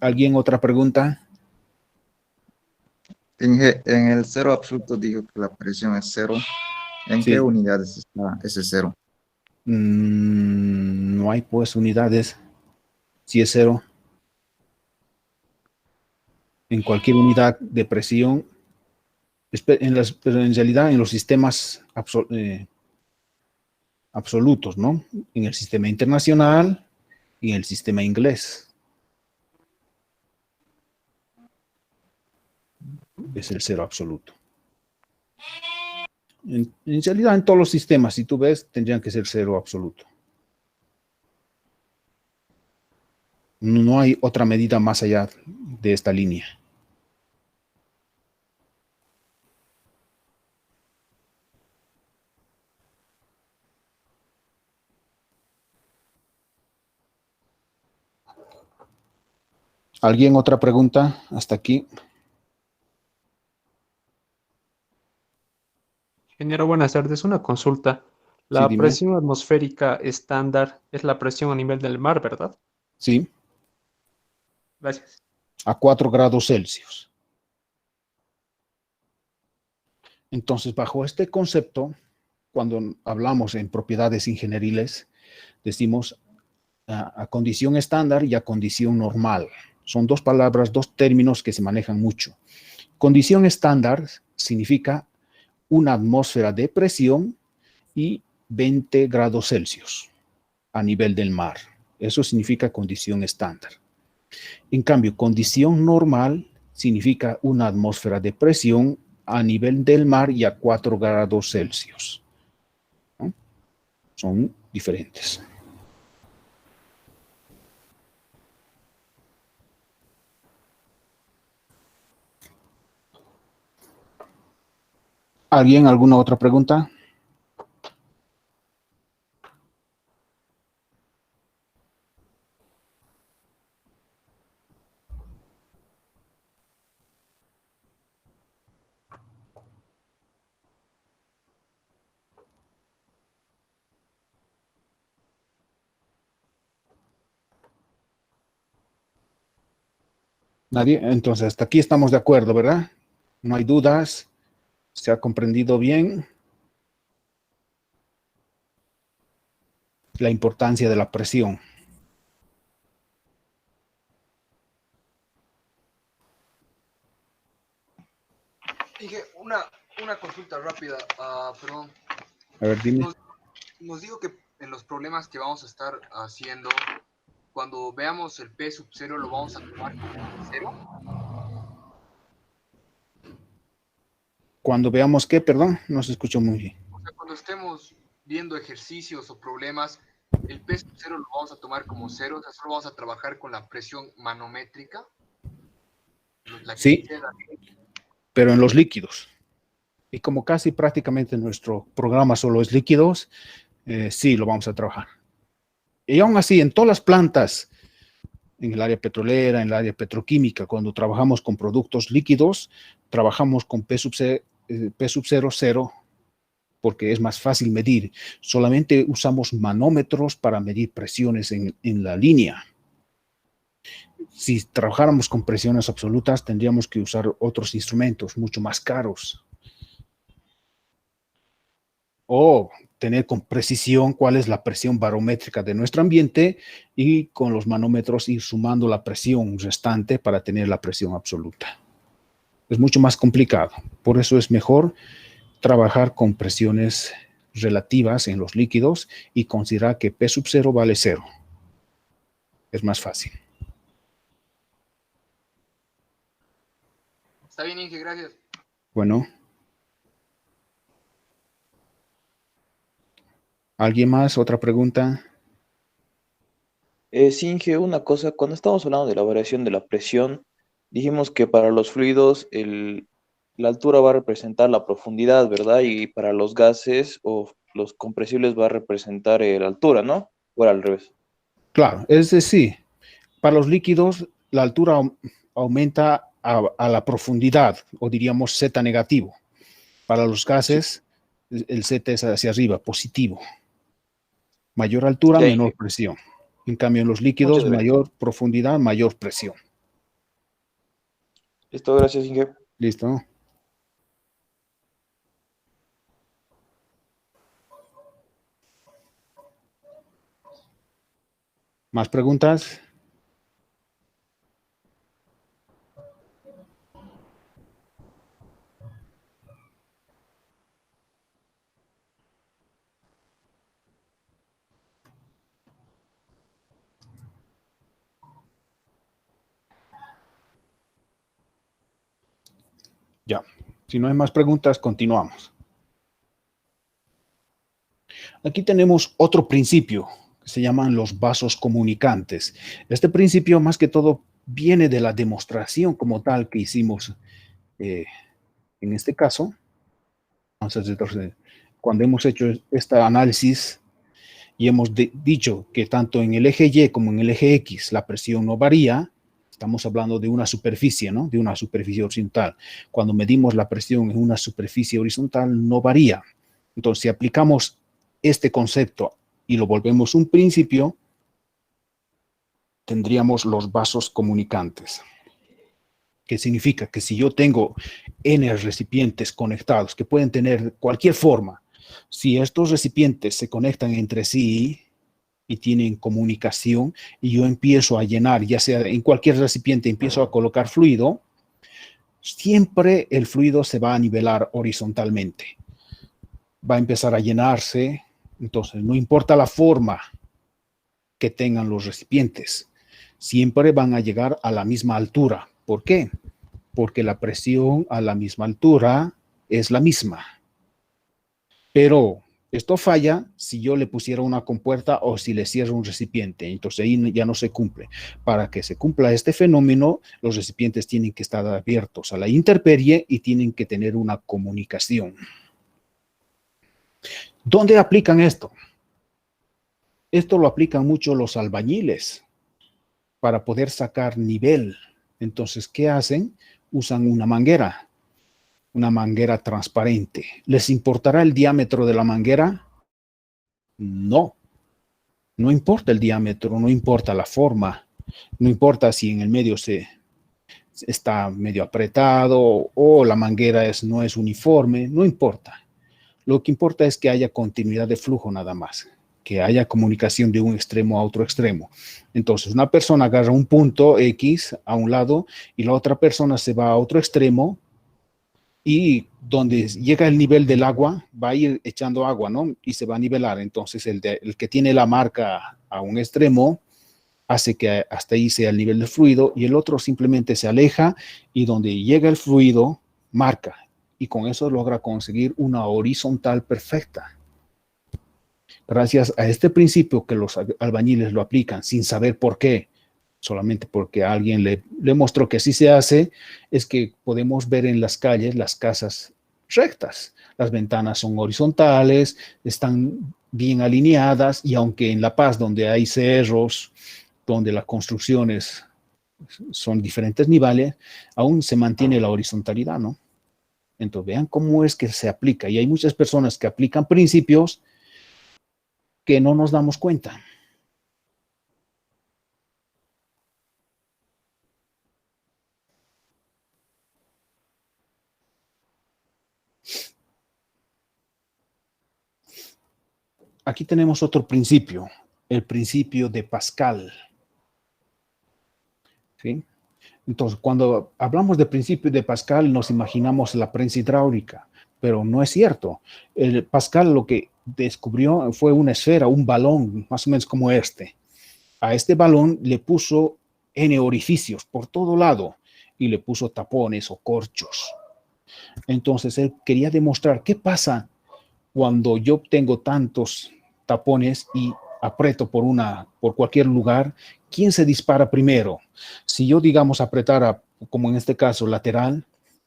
¿Alguien otra pregunta? En el cero absoluto dijo que la presión es cero. ¿En Sí. qué unidades está ese cero? No hay pues unidades. Si es cero, en cualquier unidad de presión, pero en realidad en los sistemas absolutos, ¿no? En el sistema internacional y en el sistema inglés. Es el cero absoluto. En realidad, en todos los sistemas, si tú ves, tendrían que ser cero absoluto. No hay otra medida más allá de esta línea. ¿Alguien otra pregunta hasta aquí? Ingeniero, buenas tardes. Una consulta. Sí, La dime. presión atmosférica estándar es la presión a nivel del mar, ¿verdad? Sí, Gracias. a 4 grados Celsius. Entonces, bajo este concepto, cuando hablamos en propiedades ingenieriles, decimos a condición estándar y a condición normal. Son dos palabras, dos términos que se manejan mucho. Condición estándar significa una atmósfera de presión y 20 grados Celsius a nivel del mar. Eso significa condición estándar. En cambio, condición normal significa una atmósfera de presión a nivel del mar y a 4 grados Celsius. ¿No? Son diferentes. ¿Alguien, alguna otra pregunta? Nadie. Entonces, hasta aquí estamos de acuerdo, ¿verdad? No hay dudas. ¿Se ha comprendido bien la importancia de la presión? Dije, una consulta rápida, perdón. A ver, dime. Nos dijo que en los problemas que vamos a estar haciendo, cuando veamos el P sub 0, lo vamos a tomar como 0. Cuando veamos qué, perdón, no se escuchó muy bien. O sea, cuando estemos viendo ejercicios o problemas, el P sub 0 lo vamos a tomar como 0, o sea, solo vamos a trabajar con la presión manométrica. La que Sí, queda. pero en los líquidos. Y como casi prácticamente nuestro programa solo es líquidos, sí, lo vamos a trabajar. Y aún así, en todas las plantas, en el área petrolera, en el área petroquímica, cuando trabajamos con productos líquidos, trabajamos con P sub 0, 0, porque es más fácil medir. Solamente usamos manómetros para medir presiones en la línea. Si trabajáramos con presiones absolutas, tendríamos que usar otros instrumentos mucho más caros. O tener con precisión cuál es la presión barométrica de nuestro ambiente y con los manómetros ir sumando la presión restante para tener la presión absoluta. Es mucho más complicado. Por eso es mejor trabajar con presiones relativas en los líquidos y considerar que P sub 0 vale 0. Es más fácil. Está bien, Inge, gracias. Bueno. ¿Alguien más? ¿Otra pregunta? Singe, una cosa, cuando estamos hablando de la variación de la presión, dijimos que para los fluidos la altura va a representar la profundidad, ¿verdad? Y para los gases o los compresibles va a representar la altura, ¿no? O era al revés. Claro, es decir, para los líquidos la altura aumenta a la profundidad, o diríamos Z negativo. Para los gases, el Z es hacia arriba, positivo. Mayor altura, Ya, menor Inge. presión. En cambio, en los Muchas líquidos, gracias. mayor profundidad, mayor presión. Listo, gracias, Inge. ¿Listo? ¿Más preguntas? Ya. Si no hay más preguntas, continuamos. Aquí tenemos otro principio que se llaman los vasos comunicantes. Este principio, más que todo, viene de la demostración como tal que hicimos en este caso. Entonces, cuando hemos hecho este análisis y hemos dicho que tanto en el eje Y como en el eje X la presión no varía, Estamos hablando de una superficie, ¿no? De una superficie horizontal. Cuando medimos la presión en una superficie horizontal, no varía. Entonces, si aplicamos este concepto y lo volvemos un principio, tendríamos los vasos comunicantes. ¿Qué significa? Que si yo tengo N recipientes conectados, que pueden tener cualquier forma, si estos recipientes se conectan entre sí y tienen comunicación, y yo empiezo a llenar, ya sea en cualquier recipiente, empiezo a colocar fluido, siempre el fluido se va a nivelar horizontalmente. Va a empezar a llenarse, entonces no importa la forma que tengan los recipientes, siempre van a llegar a la misma altura. ¿Por qué? Porque la presión a la misma altura es la misma. Pero esto falla si yo le pusiera una compuerta o si le cierro un recipiente. Entonces ahí ya no se cumple. Para que se cumpla este fenómeno, los recipientes tienen que estar abiertos a la intemperie y tienen que tener una comunicación. ¿Dónde aplican esto? Esto lo aplican mucho los albañiles para poder sacar nivel. Entonces, ¿qué hacen? Usan una manguera transparente. ¿Les importará el diámetro de la manguera? No. No importa el diámetro, no importa la forma, no importa si en el medio está medio apretado o la manguera no es uniforme, no importa. Lo que importa es que haya continuidad de flujo nada más, que haya comunicación de un extremo a otro extremo. Entonces, una persona agarra un punto X a un lado y la otra persona se va a otro extremo y donde llega el nivel del agua, va a ir echando agua, ¿no? Y se va a nivelar. Entonces, el que tiene la marca a un extremo hace que hasta ahí sea el nivel del fluido y el otro simplemente se aleja y donde llega el fluido, marca. Y con eso logra conseguir una horizontal perfecta. Gracias a este principio que los albañiles lo aplican sin saber por qué, solamente porque alguien le mostró que así se hace, es que podemos ver en las calles las casas rectas. Las ventanas son horizontales, están bien alineadas y aunque en La Paz, donde hay cerros, donde las construcciones son diferentes niveles, aún se mantiene la horizontalidad, ¿no? Entonces vean cómo es que se aplica y hay muchas personas que aplican principios que no nos damos cuenta. Aquí tenemos otro principio, el principio de Pascal. ¿Sí? Entonces, cuando hablamos de principio de Pascal, nos imaginamos la prensa hidráulica, pero no es cierto. Pascal lo que descubrió fue una esfera, un balón, más o menos como este. A este balón le puso N orificios por todo lado y le puso tapones o corchos. Entonces, él quería demostrar qué pasa cuando yo tengo tantos tapones y aprieto por cualquier lugar, ¿quién se dispara primero? Si yo, digamos, apretara, como en este caso, lateral,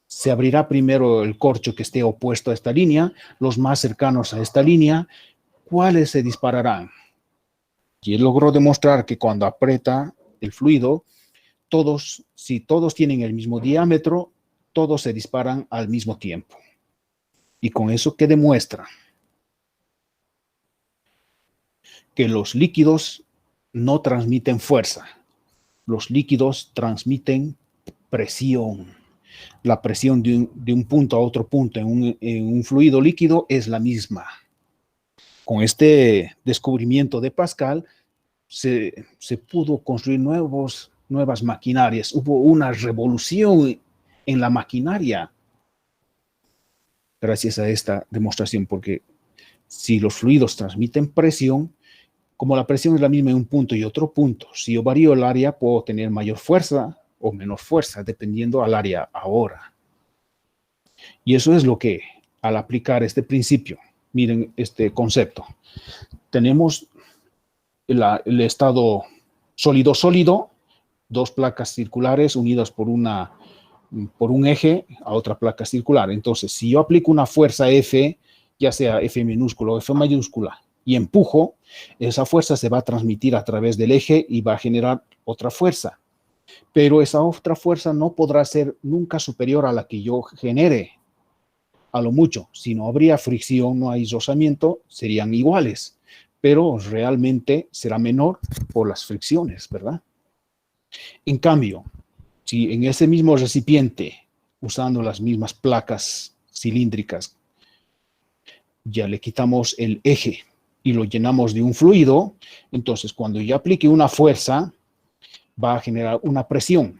se abrirá primero el corcho que esté opuesto a esta línea, los más cercanos a esta línea, ¿cuáles se dispararán? Y él logró demostrar que cuando aprieta el fluido, si todos tienen el mismo diámetro, todos se disparan al mismo tiempo. Y con eso, ¿qué demuestra? Que los líquidos no transmiten fuerza. Los líquidos transmiten presión. La presión de un punto a otro punto en un fluido líquido es la misma. Con este descubrimiento de Pascal, se pudo construir nuevas maquinarias. Hubo una revolución en la maquinaria gracias a esta demostración, porque si los fluidos transmiten presión, como la presión es la misma en un punto y otro punto, si yo varío el área, puedo tener mayor fuerza o menor fuerza, dependiendo al área ahora. Y eso es lo que, al aplicar este principio, miren este concepto. Tenemos el estado sólido-sólido, dos placas circulares unidas por un eje a otra placa circular. Entonces, si yo aplico una fuerza F, ya sea F minúscula o F mayúscula, y empujo, esa fuerza se va a transmitir a través del eje y va a generar otra fuerza. pero esa otra fuerza no podrá ser nunca superior a la que yo genere, a lo mucho. Si no habría fricción, no hay rozamiento, serían iguales, pero realmente será menor por las fricciones, ¿verdad? En cambio, si en ese mismo recipiente, usando las mismas placas cilíndricas, ya le quitamos el eje y lo llenamos de un fluido, entonces cuando yo aplique una fuerza, va a generar una presión.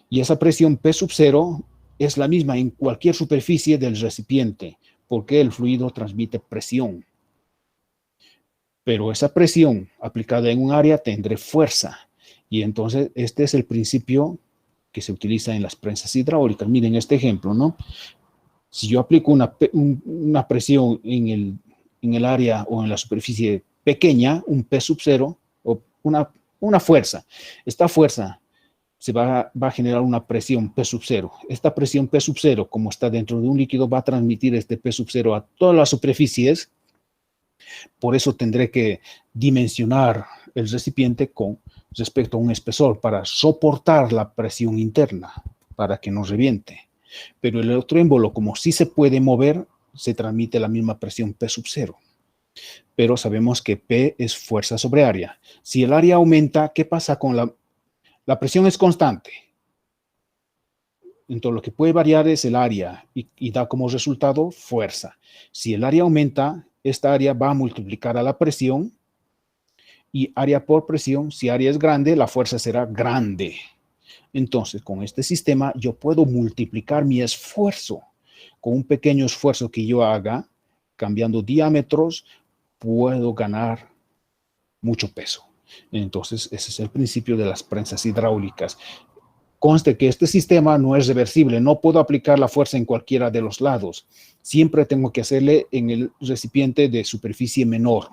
Y esa presión P sub 0 es la misma en cualquier superficie del recipiente, porque el fluido transmite presión. Pero esa presión aplicada en un área tendrá fuerza. Y entonces este es el principio que se utiliza en las prensas hidráulicas. Miren este ejemplo, ¿no? Si yo aplico una presión en el área o en la superficie pequeña, un P sub 0, o una fuerza, esta fuerza se va a generar una presión P sub 0. Esta presión P sub 0, como está dentro de un líquido, va a transmitir este P sub 0 a todas las superficies. Por eso tendré que dimensionar el recipiente con respecto a un espesor para soportar la presión interna, para que no reviente. Pero el electroémbolo, como sí se puede mover, se transmite la misma presión P sub 0. Pero sabemos que P es fuerza sobre área. Si el área aumenta, ¿qué pasa con la presión? Es constante. Entonces, lo que puede variar es el área y da como resultado fuerza. Si el área aumenta, esta área va a multiplicar a la presión y área por presión, si área es grande, la fuerza será grande. Entonces, con este sistema, yo puedo multiplicar mi esfuerzo. Con un pequeño esfuerzo que yo haga, cambiando diámetros, puedo ganar mucho peso. Entonces, ese es el principio de las prensas hidráulicas. Conste que este sistema no es reversible, no puedo aplicar la fuerza en cualquiera de los lados. Siempre tengo que hacerle en el recipiente de superficie menor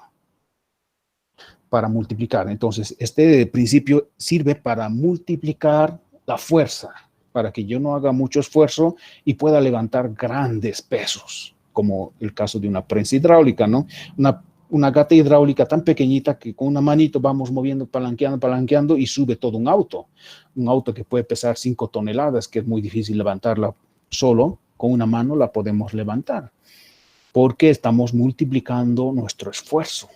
para multiplicar. Entonces, este principio sirve para multiplicar la fuerza, para que yo no haga mucho esfuerzo y pueda levantar grandes pesos, como el caso de una prensa hidráulica, ¿no? Una gata hidráulica tan pequeñita que con una manito vamos moviendo, palanqueando y sube todo un auto que puede pesar 5 toneladas, que es muy difícil levantarla solo, con una mano la podemos levantar, porque estamos multiplicando nuestro esfuerzo.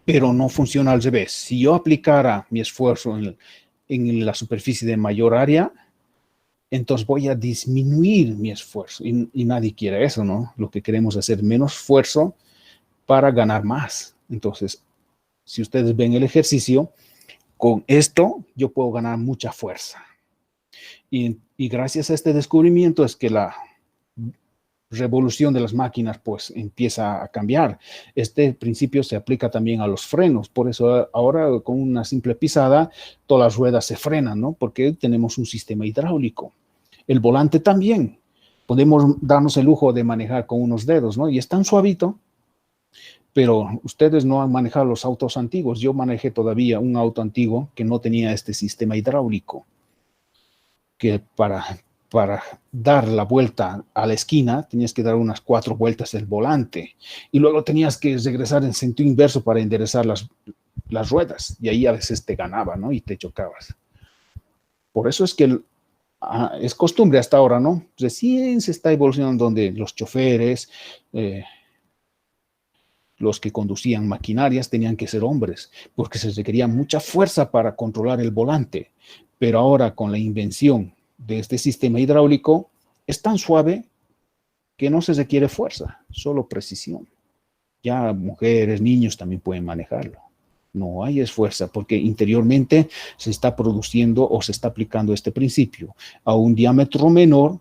Pero no funciona al revés. Si yo aplicara mi esfuerzo en la superficie de mayor área, entonces voy a disminuir mi esfuerzo y nadie quiere eso, ¿no? Lo que queremos es hacer menos esfuerzo para ganar más. Entonces, si ustedes ven el ejercicio, con esto yo puedo ganar mucha fuerza. Y gracias a este descubrimiento es que la revolución de las máquinas pues empieza a cambiar. Este principio se aplica también a los frenos, por eso ahora con una simple pisada todas las ruedas se frenan, ¿no? Porque tenemos un sistema hidráulico. El volante también, podemos darnos el lujo de manejar con unos dedos, ¿no? Y es tan suavito, pero ustedes no han manejado los autos antiguos. Yo manejé todavía un auto antiguo que no tenía este sistema hidráulico, que para dar la vuelta a la esquina tenías que dar unas 4 vueltas el volante y luego tenías que regresar en sentido inverso para enderezar las ruedas y ahí a veces te ganaba, ¿no? Y te chocabas. Por eso es que es costumbre hasta ahora, ¿no? Recién se está evolucionando donde los choferes, los que conducían maquinarias tenían que ser hombres, porque se requería mucha fuerza para controlar el volante. Pero ahora con la invención de este sistema hidráulico, es tan suave que no se requiere fuerza, solo precisión. Ya mujeres, niños también pueden manejarlo. No hay esfuerzo porque interiormente se está produciendo o se está aplicando este principio. A un diámetro menor,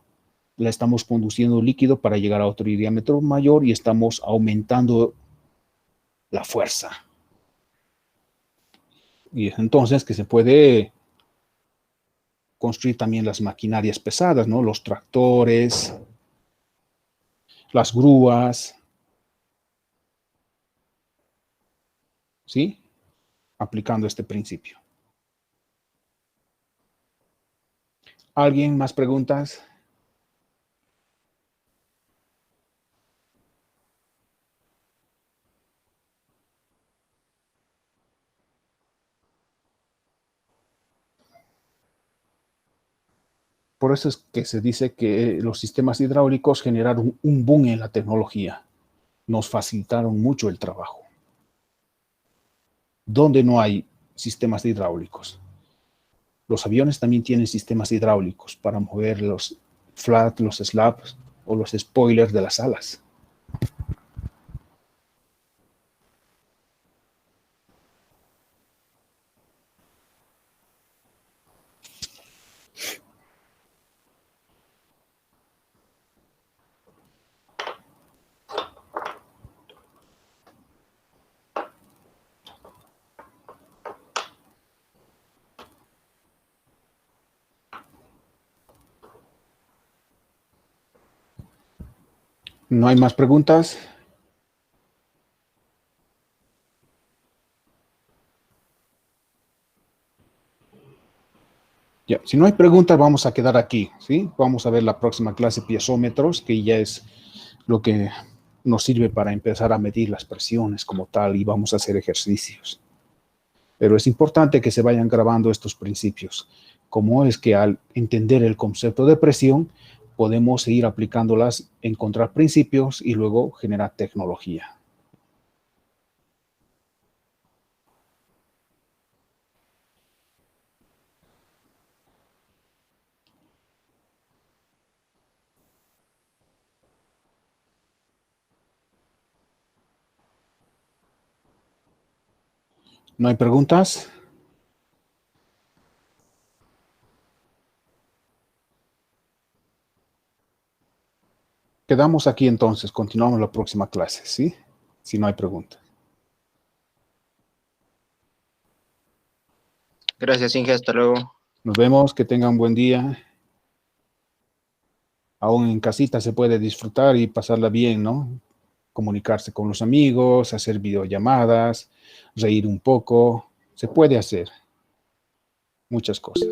la estamos conduciendo líquido para llegar a otro diámetro mayor y estamos aumentando la fuerza. Y es entonces que se puede construir también las maquinarias pesadas, ¿no? Los tractores, las grúas, ¿sí? Aplicando este principio. ¿Alguien más preguntas? por eso es que se dice que los sistemas hidráulicos generaron un boom en la tecnología. Nos facilitaron mucho el trabajo. ¿Dónde no hay sistemas hidráulicos? Los aviones también tienen sistemas hidráulicos para mover los flat, los slabs o los spoilers de las alas. ¿No hay más preguntas? Ya, si no hay preguntas, vamos a quedar aquí, ¿sí? Vamos a ver la próxima clase, piezómetros, que ya es lo que nos sirve para empezar a medir las presiones como tal y vamos a hacer ejercicios. Pero es importante que se vayan grabando estos principios. Como es que al entender el concepto de presión, podemos seguir aplicándolas, encontrar principios y luego generar tecnología. ¿No hay preguntas? Quedamos aquí entonces, continuamos la próxima clase, ¿sí? Si no hay preguntas. Gracias, Inge, hasta luego. Nos vemos, que tengan buen día. Aún en casita se puede disfrutar y pasarla bien, ¿no? Comunicarse con los amigos, hacer videollamadas, reír un poco. Se puede hacer muchas cosas.